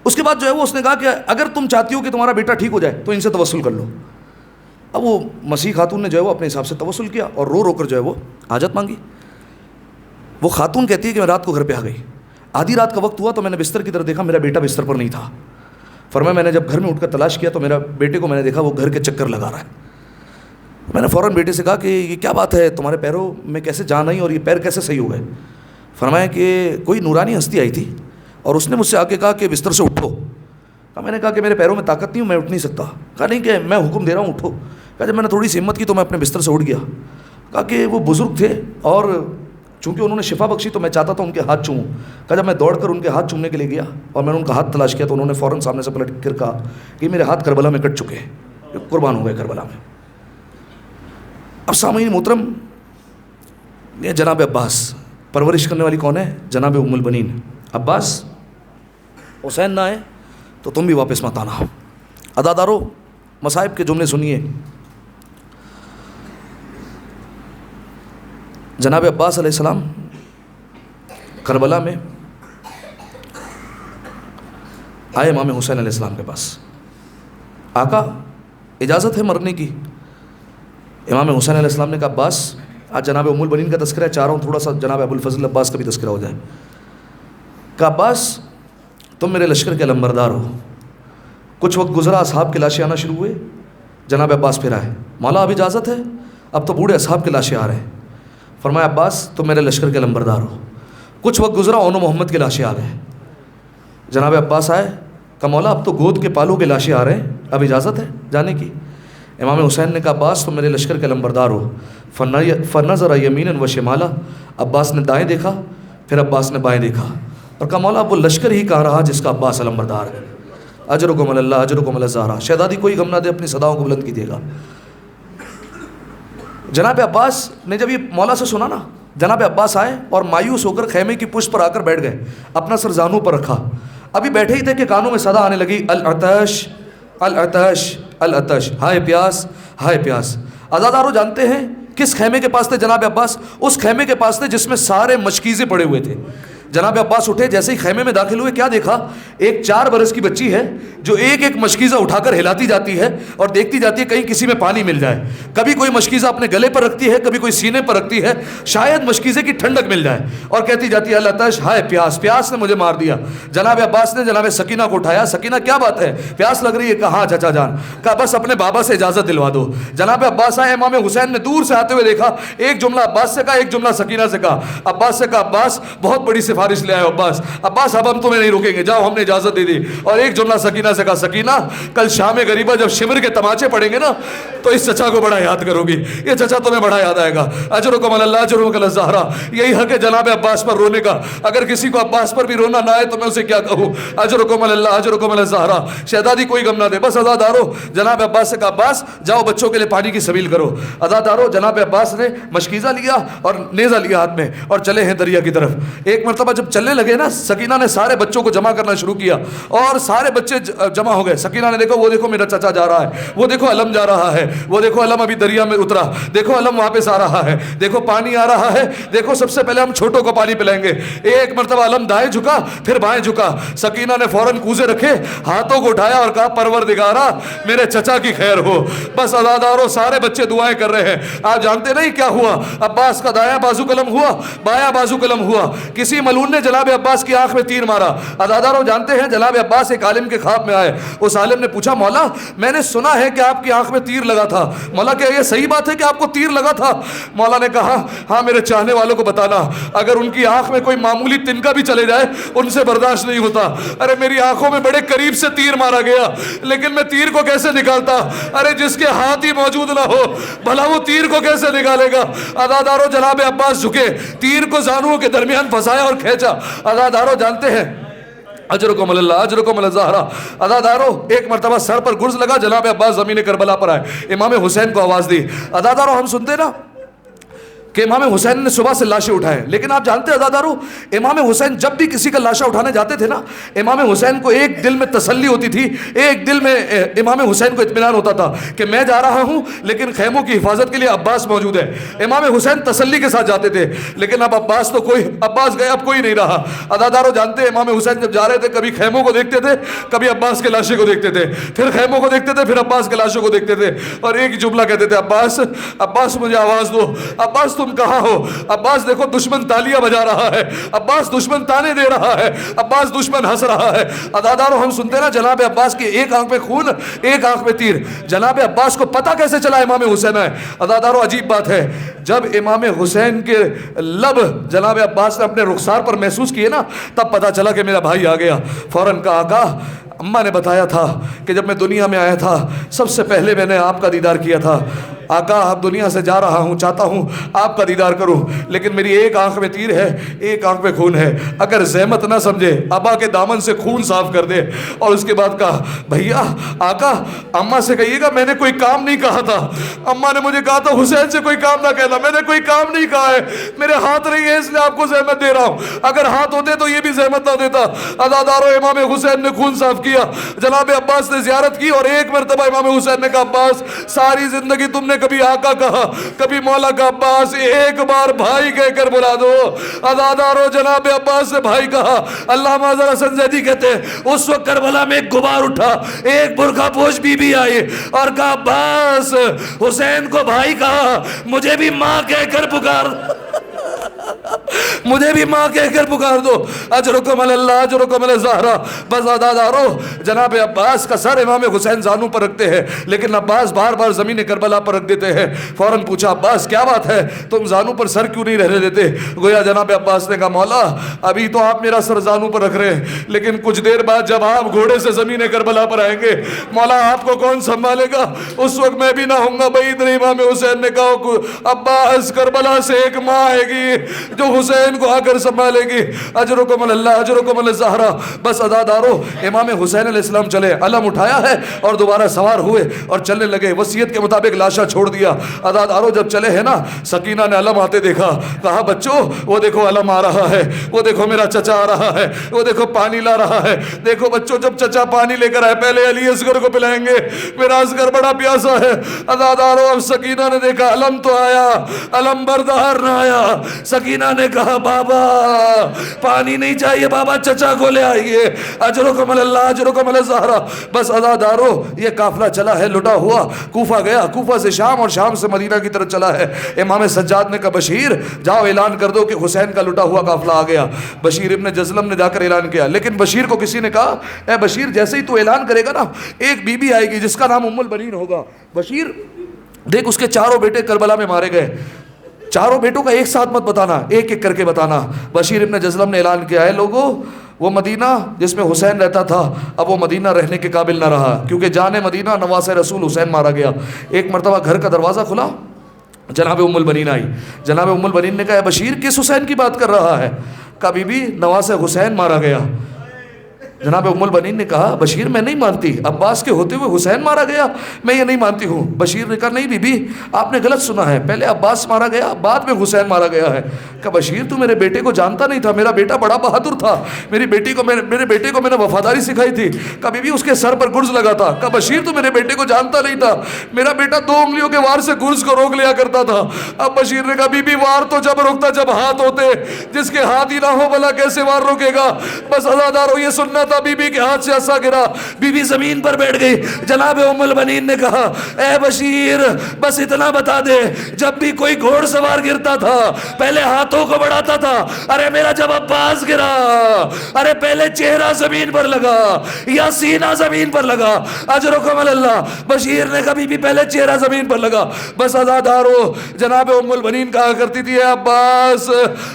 اس کے بعد جو ہے وہ اس نے کہا کہ اگر تم چاہتی ہو کہ تمہارا بیٹا ٹھیک ہو جائے تو ان سے توسل کر لو. اب وہ مسیح خاتون نے جو ہے وہ اپنے حساب سے توسل کیا اور رو رو کر جو ہے وہ حاجت مانگی. وہ خاتون کہتی ہے کہ میں رات کو گھر پہ آ گئی, آدھی رات کا وقت ہوا تو میں نے بستر کی طرف دیکھا, میرا بیٹا بستر پر نہیں تھا. فرمایا میں نے جب گھر میں اٹھ کر تلاش کیا تو میرا بیٹے کو میں نے دیکھا وہ گھر کے چکر لگا رہا ہے. میں نے فوراً بیٹے سے کہا کہ یہ کیا بات ہے, تمہارے پیروں میں کیسے جان آئی اور یہ پیر کیسے صحیح ہو گئے؟ فرمایا کہ کوئی نورانی ہستی آئی تھی اور اس نے مجھ سے آ کے کہا کہ بستر سے اٹھو. میں نے کہا کہ میرے پیروں میں طاقت نہیں ہوں, میں اٹھ نہیں سکتا. کہا نہیں کہ میں حکم دے رہا ہوں اٹھو. کہا جب میں نے تھوڑی سی ہمت کی تو میں اپنے بستر سے اٹھ گیا. کہا کہ وہ بزرگ تھے اور چونکہ انہوں نے شفا بخشی تو میں چاہتا تھا ان کے ہاتھ چوموں. کہا جب میں دوڑ کر ان کے ہاتھ چومنے کے لیے گیا اور میں نے ان کا ہاتھ تلاش کیا تو انہوں نے فوراً سامنے سے پلٹ کر کہا کہ میرے ہاتھ کربلا میں کٹ چکے ہیں, قربان ہو گئے کربلا میں. اب سامعین محترم, یہ جناب عباس پرورش کرنے والی کون ہے؟ جناب ام البنین. عباس حسین نہ آئے تو تم بھی واپس مت آنا. ادادارو مصائب کے جملے سنیے. جناب عباس علیہ السلام کربلا میں آئے امام حسین علیہ السلام کے پاس. آقا اجازت ہے مرنے کی؟ امام حسین علیہ السلام نے کہا عباس، آج جناب ام البنین کا تذکرہ ہے، چاہ رہا ہوں تھوڑا سا جناب ابو الفضل عباس کا بھی تذکرہ ہو جائے. کہا عباس تم میرے لشکر کے علمبردار ہو. کچھ وقت گزرا، اصحاب کے لاشیں آنا شروع ہوئے. جناب عباس پھر آئے، مولا اب اجازت ہے؟ اب تو بوڑھے اصحاب کے لاشیں آ رہے ہیں. فرمایا عباس تم میرے لشکر کے علمبردار ہو. کچھ وقت گزرا، اون و محمد کے لاشیں آ گئے. جناب عباس آئے، کہا مولا اب تو گود کے پالوں کے لاشیں آ رہے ہیں، اب اجازت ہے جانے کی؟ امام حسین نے کہا عباس تم میرے لشکر کے علمبردار ہو. فنظر یمینا و شمالا، عباس نے دائیں دیکھا، پھر عباس نے بائیں دیکھا اور کہا مولا اب وہ لشکر ہی کہاں رہا جس کا عباس علمبردار ہے. اجرکم علی اللہ، اجرکم علی الزہرا. شہزادی کوئی غم نہ دے، اپنی صداؤں کو بلند کیجیے گا. جناب عباس نے جب یہ مولا سے سنا نا، جناب عباس آئے اور مایوس ہو کر خیمے کی پشت پر آ کر بیٹھ گئے، اپنا سر زانوں پر رکھا. ابھی بیٹھے ہی تھے کہ کانوں میں صدا آنے لگی، العطش العطش العطش، ہائے پیاس ہائے پیاس. عزادارو جانتے ہیں کس خیمے کے پاس تھے جناب عباس؟ اس خیمے کے پاس تھے جس میں سارے مشکیزے پڑے ہوئے تھے. جناب عباس اٹھے، جیسے ہی خیمے میں داخل ہوئے کیا دیکھا؟ ایک 4 برس کی بچی ہے جو ایک ایک مشکیزہ اٹھا کر ہلاتی جاتی ہے اور دیکھتی جاتی ہے کہیں کسی میں پانی مل جائے. کبھی کوئی مشکیزہ اپنے گلے پر رکھتی ہے، کبھی کوئی سینے پر رکھتی ہے، شاید مشکیزے کی ٹھنڈک مل جائے، اور کہتی جاتی ہے اللہ تش، ہائے پیاس، پیاس نے مجھے مار دیا. جناب عباس نے جناب سکینہ کو اٹھایا، سکینہ کیا بات ہے، پیاس لگ رہی ہے؟ کہا ہاں چچا جان. کہا بس اپنے بابا سے اجازت دلوا دو. جناب عباس آئے، امام حسین نے دور سے آتے ہوئے دیکھا، ایک جملہ عباس سے کہا، ایک جملہ سکینہ سے کہا. عباس سے کہا عباس بہت بڑی سفارش لے آئے ہو عباس، عباس اب ہم تمہیں نہیں روکیں گے، جاؤ ہم نے اجازت دے دی. اور ایک جملہ سکینہ سے کہا، سکینہ کل شام غریبہ جب شمر کے تماچے پڑیں گے نا تو اس چچا کو بڑا یاد کرو گی، یہ چچا تمہیں بڑا یاد آئے گا. اجرکم علی اللہ، اجرکم علی الزہرا. یہی حق ہے جناب عباس پر رونے کا. اگر کسی کو عباس پر بھی رونا نہ آئے تو میں اسے کیا کہوں؟ اجرکم علی اللہ، اجرکم علی الزہرا. شہزادی کوئی غم نہ دے. بس عزادارو جناب عباس سے کہا عباس جاؤ بچوں کے لیے پانی کی سبیل کرو. عزادارو جناب عباس نے مشکیزہ لیا اور نیزہ لیا ہاتھ میں اور چلے ہیں دریا کی طرف. ایک مرتبہ جب چلنے لگے نا، سکینہ نے سارے بچوں کو جمع کرنا شروع کیا اور سارے بچے جمع ہو گئے. سکینہ نے دیکھو، وہ دیکھو میرا چچا جا رہا ہے، وہ دیکھو علم جا رہا ہے، وہ دیکھو علم ابھی دریا میں اترا، دیکھو علم واپس آ رہا ہے، دیکھو پانی آ رہا ہے، دیکھو سب سے پہلے ہم چھوٹوں کو پانی پلائیں گے. ایک مرتبہ علم دائیں جھکا، پھر بائیں جھکا. سکینہ نے فوراً کوزے رکھے، ہاتھوں کو اٹھایا اور کہا پروردگارا میرے چچا کی خیر ہو. بس عزادارو سارے بچے دعائیں کر رہے ہیں. آپ جانتے نہیں کیا ہوا؟ عباس کا دایاں بازو قلم ہوا، بایاں بازو قلم ہوا. کسی ملعون نے جناب عباس کی آنکھ میں تیر مارا. عزادارو جانتے ہیں جناب عباس ایک عالم کے خواب میں آئے. اس عالم نے پوچھا مولا میں نے سنا ہے کہ آپ کی آنکھ میں تیر لگا تھا، مولا کیا یہ صحیح بات ہے کہ آپ کو تیر لگا تھا؟ مولا نے کہا ہاں میرے چاہنے والوں کو بتانا، اگر ان کی آنکھ میں کوئی معمولی تنکا بھی چلے جائے ان سے برداشت نہیں ہوتا. ارے میری آنکھوں میں بڑے قریب سے تیر مارا گیا، لیکن میں تیر کو کیسے نکالتا؟ ارے جس کے ہاتھ ہی موجود نہ ہو بھلا وہ تیر کو کیسے نکالے گا؟ عزادارو جناب عباس جھکے، تیر کو زانوؤں کے درمیان پھنسایا اور کھینچا. عزادارو جانتے ہیں اجرکم علی اللہ، اجرکم علی الزہرا. عزادارو ایک مرتبہ سر پر گرز لگا، جناب عباس زمین کربلا پر آئے، امام حسین کو آواز دی. عزادارو ہم سنتے نا کہ امام حسین نے صبح سے لاشیں اٹھائے، لیکن آپ جانتے ہیں عزادارو امام حسین جب بھی کسی کا لاشا اٹھانے جاتے تھے نا، امام حسین کو ایک دل میں تسلی ہوتی تھی، ایک دل میں امام حسین کو اطمینان ہوتا تھا کہ میں جا رہا ہوں لیکن خیموں کی حفاظت کے لیے عباس موجود ہے. امام حسین تسلی کے ساتھ جاتے تھے، لیکن اب عباس گئے، اب کوئی نہیں رہا. عزادارو جانتے ہیں امام حسین جب جا رہے تھے کبھی خیموں کو دیکھتے تھے، کبھی عباس کے لاشے کو دیکھتے تھے، پھر خیموں کو دیکھتے تھے، پھر عباس کے لاشوں کو دیکھتے تھے، اور ایک جملہ کہتے تھے عباس عباس مجھے آواز دو، عباس تم کہاں ہو؟ عباس دیکھو دشمن تالیاں بجا رہا ہے، عباس دشمن تانے دے رہا ہے، عباس دشمن ہنس رہا ہے. عزادارو ہم سنتے نا جناب عباس کی ایک آنکھ میں خون، ایک آنکھ میں تیر. جناب عباس کو پتہ کیسے چلا امام حسین ہے؟ عزادارو عجیب بات ہے، جب امام حسین کے لب جناب عباس نے اپنے رخسار پر محسوس کیے نا، تب پتہ چلا کہ میرا بھائی آ گیا. فوراً کہا آقا اماں نے بتایا تھا کہ جب میں دنیا میں آیا تھا سب سے پہلے میں نے آپ کا دیدار کیا تھا. آقا اب دنیا سے جا رہا ہوں، چاہتا ہوں آپ کا دیدار کروں، لیکن میری ایک آنکھ میں تیر ہے، ایک آنکھ میں خون ہے. اگر زحمت نہ سمجھے ابا کے دامن سے خون صاف کر دے. اور اس کے بعد کہا بھیا آقا اماں سے کہیے گا میں نے کوئی کام نہیں کہا تھا، اماں نے مجھے کہا تھا حسین سے کوئی کام نہ کہنا، میں نے کوئی کام نہیں کہا ہے، میرے ہاتھ نہیں ہے اس لیے آپ کو زحمت دے رہا ہوں، اگر ہاتھ ہوتے تو یہ بھی زحمت نہ دیتا. عزادارو امام حسین نے خون صاف کیا، جناب عباس نے زیارت کی، اور ایک مرتبہ امام حسین نے کہا عباس ساری زندگی تم نے کبھی آقا کہا کبھی مولا کا عباس، ایک بار بھائی کہہ کر بلا دو۔ عزادارو جناب عباس سے بھائی کہا۔ علامہ اظہر حسن زیدی کہتے ہیں اس وقت کربلا میں ایک غبار اٹھا، ایک برقع پوش بی بی آئی اور کہا عباس، حسین کو بھائی کہا، مجھے بھی ماں کہہ کر پکار مجھے بھی ماں کہہ کر پکار دو۔ اجرکم اللہ اجرکم الزہرا۔ بس عزادارو جناب عباس کا سر امام حسین زانو پر رکھتے ہیں، لیکن عباس بار بار زمین کربلا پر رکھ دیتے ہیں۔ فوراً پوچھا عباس کیا بات ہے، تم زانو پر سر کیوں نہیں رہنے دیتے؟ گویا جناب عباس نے کہا مولا ابھی تو آپ میرا سر زانو پر رکھ رہے ہیں، لیکن کچھ دیر بعد جب آپ گھوڑے سے زمین کربلا پر آئیں گے مولا آپ کو کون سنبھالے گا؟ اس وقت میں بھی نہ ہوں گا۔ بعید نہیں امام حسین نے کہا عباس کربلا سے ایک ماں آئے گی جو حسین کو آ کر سنبھالے گی۔ اجرکم اللہ اجرکم الزہرا۔ بس عزادارو امام حسین علیہ السلام چلے، علم اٹھایا ہے اور دوبارہ سوار ہوئے اور چلنے لگے، وصیت کے مطابق لاشا چھوڑ دیا۔ عزادارو جب چلے ہیں نا، سکینہ نے علم آتے دیکھا، کہا بچوں وہ دیکھو علم آ رہا ہے، وہ دیکھو میرا چچا آ رہا ہے، وہ دیکھو پانی لا رہا ہے۔ دیکھو بچوں جب چچا پانی لے کر آئے پہلے علی اصغر کو پلائیں گے، میرا اصغر بڑا پیاسا ہے۔ عزادارو اب سکینہ نے دیکھا علم تو آیا، علم بردار نہ آیا۔ سکینہ نے کہا بابا پانی نہیں چاہیے بابا، چچا کو لے آئیے۔ اجرکم اللہ اجرکم الزہرا۔ بس عزادارو یہ قافلہ چلا ہے لٹا ہوا، کوفہ گیا، کوفہ سے شام اور شام سے مدینہ کی طرف چلا ہے۔ امام سجاد نے کہا بشیر جاؤ اعلان کر دو کہ حسین کا لٹا ہوا قافلہ آ گیا۔ بشیر ابن جزلم نے جا کر اعلان کیا، لیکن بشیر کو کسی نے کہا اے بشیر جیسے ہی تو اعلان کرے گا نا ایک بی بی آئے گی جس کا نام ام البنین ہوگا۔ بشیر دیکھ اس کے چاروں بیٹے کربلا میں مارے گئے، چاروں بیٹوں کا ایک ساتھ مت بتانا، ایک ایک کر کے بتانا۔ بشیر ابن جزلم نے اعلان کیا ہے لوگوں وہ مدینہ جس میں حسین رہتا تھا اب وہ مدینہ رہنے کے قابل نہ رہا، کیونکہ جان مدینہ نواس رسول حسین مارا گیا۔ ایک مرتبہ گھر کا دروازہ کھلا، جناب ام البنین آئی۔ جناب ام البنین نے کہا بشیر کس حسین کی بات کر رہا ہے؟ کہا بی بی نواس حسین مارا گیا۔ جناب ام البنین نے کہا بشیر میں نہیں مانتی، عباس کے ہوتے ہوئے حسین مارا گیا، میں یہ نہیں مانتی ہوں۔ بشیر نے کہا نہیں بی بی آپ نے غلط سنا ہے، پہلے عباس مارا گیا بعد میں حسین مارا گیا ہے۔ کہا بشیر تو میرے بیٹے کو جانتا نہیں تھا، میرا بیٹا بڑا بہادر تھا، میرے بیٹے کو میں نے وفاداری سکھائی تھی۔ کہا بی بی اس کے سر پر گرز لگا تھا۔ کہا بشیر تو میرے بیٹے کو جانتا نہیں تھا، میرا بیٹا 2 انگلیوں کے وار سے گرز کو روک لیا کرتا تھا۔ اب بشیر نے کہا بی بی وار تو جب روکتا جب ہاتھ ہوتے، جس کے ہاتھ ہی نہ ہو بھلا کیسے وار روکے گا؟ بس عزادارو یہ سننا تھا، بی بی کے ہاتھ سے عصا گرا، بی بی زمین پر بیٹھ گئی۔ جناب ام البنین نے کہا اے بشیر بس اتنا بتا دے جب بھی کوئی گھوڑ سوار گرتا تھا پہلے ہاتھوں کو بڑھاتا تھا، ارے میرا جب عباس گرا ارے پہلے چہرہ زمین پر لگا یا سینہ زمین پر لگا۔ اجرکم اللہ۔ بشیر نے کہا بی بی پہلے چہرہ زمین پر لگا۔ بس عزادارو جناب ام البنین کہا کرتی تھی اے عباس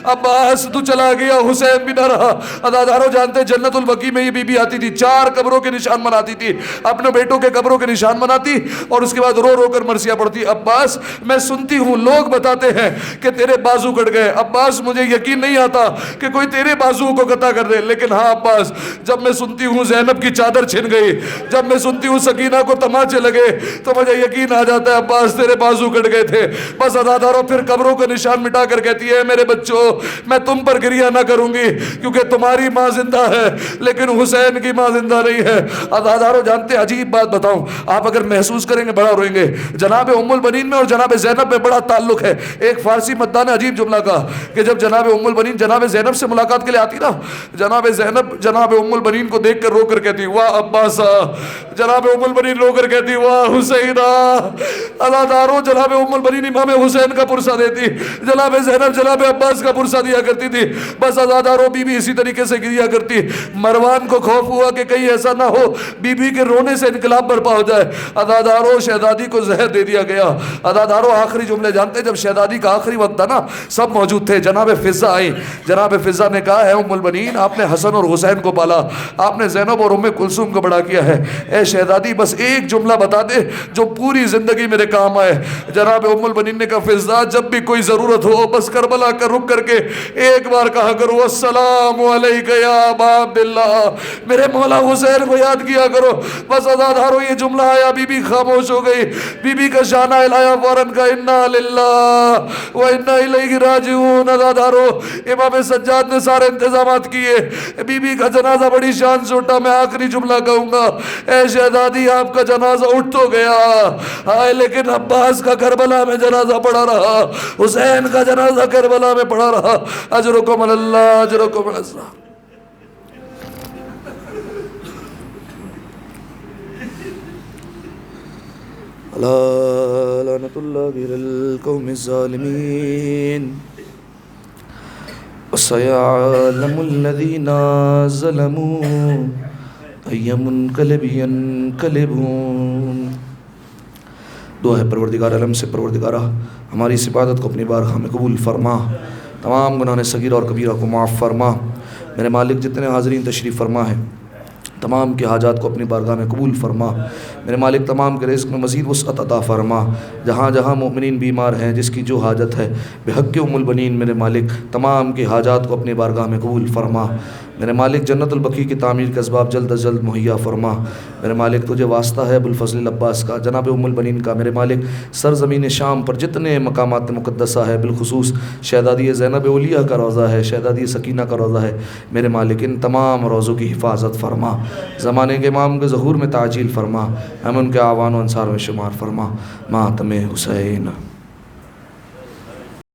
عباس تو چلا گیا حسین بھی نہ رہا۔ عزادارو جانتے جنت البقیع میں یہ بی بی آتی تھی، 4 قبروں کے نشان بناتی تھی، اپنے بیٹوں کے قبروں کے نشان بناتی اور اس کے بعد رو رو کر مرثیہ پڑھتی۔ عباس میں سنتی ہوں لوگ بتاتے ہیں کہ تیرے بازو کٹ گئے، عباس مجھے یقین نہیں آتا کہ کوئی تیرے بازو کو قطع کر دے، لیکن ہاں عباس جب میں سنتی ہوں زینب کی چادر چھن گئی، جب میں سنتی ہوں سکینہ کو تماچے لگے تو مجھے یقین آ جاتا ہے عباس تیرے بازو کٹ گئے تھے۔ بس عزادارو پھر قبروں کا نشان مٹا کر کہتی ہے میرے بچوں میں تم پر گریہ نہ کروں گی کیونکہ تمہاری ماں زندہ ہے لیکن حسین کی ماں زندہ نہیں ہے۔ عزادارو جانتے عجیب بات بتاؤں، آپ اگر محسوس کریں گے بڑا روئیں گے۔ جناب ام البنین میں اور جناب زینب میں بڑا تعلق ہے۔ ایک فارسی مداح نے عجیب جملہ کہا کہ جب جناب ام البنین جناب زینب سے ملاقات کے لیے آتی نا، جناب زینب جناب ام البنین کو دیکھ کر رو کر کہتی واہ عباسا، جناب ام البنین رو کر کہتی واہ حسینہ۔ عزادارو جناب ام البنین امام حسین کا پرسہ دیتی، جناب زینب جناب عباس کا پرسہ دیا کرتی تھی۔ بس عزادارو بی بی اسی طریقے سے گریا کرتی۔ مروان کو خوف ہوا کہ کہیں ایسا نہ ہو بی بی کے رونے سے انقلاب برپا ہو جائے، عزادارو شہزادی کو زہر دے دیا گیا۔ عزادارو آخری جملے جانتے جب شہزادی کا آخری وقت تھا نا سب موجود تھے، جناب فضہ آئی، جناب فضہ نے کہا اے ام البنین آپ نے حسن اور حسین کو پالا، آپ نے زینب اور ام کلثوم کو بڑا کیا ہے، اے شہزادی بس ایک جملہ بتا دے جو پوری زندگی میرے کام آئے۔ جناب ام البنین نے کہا فضہ جب بھی کوئی ضرورت ہو بس کربلا کا رک کر کے ایک بار کہا کرو السلام علیکہ یا ابا عبداللہ، میرے مولا حسین کو یاد کیا کرو. بس عزادارو یہ جملہ آیا, بی بی خاموش ہو گئی. بی بی کا شانہ ہلایا فوراً کا انا للہ و انا الیہ راجعون. عزادارو امام سجاد نے سارے انتظامات کیے, بی بی کا جنازہ بڑی شان سے اٹھا. میں آخری جملہ کہوں گا, اے شہزادی آپ کا جنازہ اٹھ تو گیا, ہائے لیکن عباس کا کربلا میں جنازہ پڑا رہا, حسین کا جنازہ کربلا میں پڑا رہا. اجرکم اللہ, اجرکم اللہ. لعنت اللہ علی القوم الظالمین وسيعلم الذين ظلموا أي منقلب ينقلبون. دعا ہے پروردگار عالم سے, پروردگارہ ہماری اس عبادت کو اپنی بارگاہ میں قبول فرما, تمام گناہ صغیرہ اور کبیرہ کو معاف فرما. میرے مالک جتنے حاضرین تشریف فرما ہے تمام کے حاجات کو اپنی بارگاہ میں قبول فرما. میرے مالک تمام کے رزق میں مزید وسعت عطا فرما. جہاں جہاں مومنین بیمار ہیں, جس کی جو حاجت ہے بحق ام البنین, میرے مالک تمام کے حاجات کو اپنی بارگاہ میں قبول فرما. میرے مالک جنت البقیع کی تعمیر کے اسباب جلد از جلد مہیا فرما. میرے مالک تجھے واسطہ ہے ابوالفضل عباس کا, جناب ام البنین کا. میرے مالک سرزمین شام پر جتنے مقامات مقدسہ ہے, بالخصوص شہزادی زینب اولیاء کا روضہ ہے, شہزادی سکینہ کا روضہ ہے, میرے مالک ان تمام روضوں کی حفاظت فرما. زمانے کے امام کے ظہور میں تعجیل فرما, ہم ان کے آوان و انصار میں شمار فرما. ماتم حسین.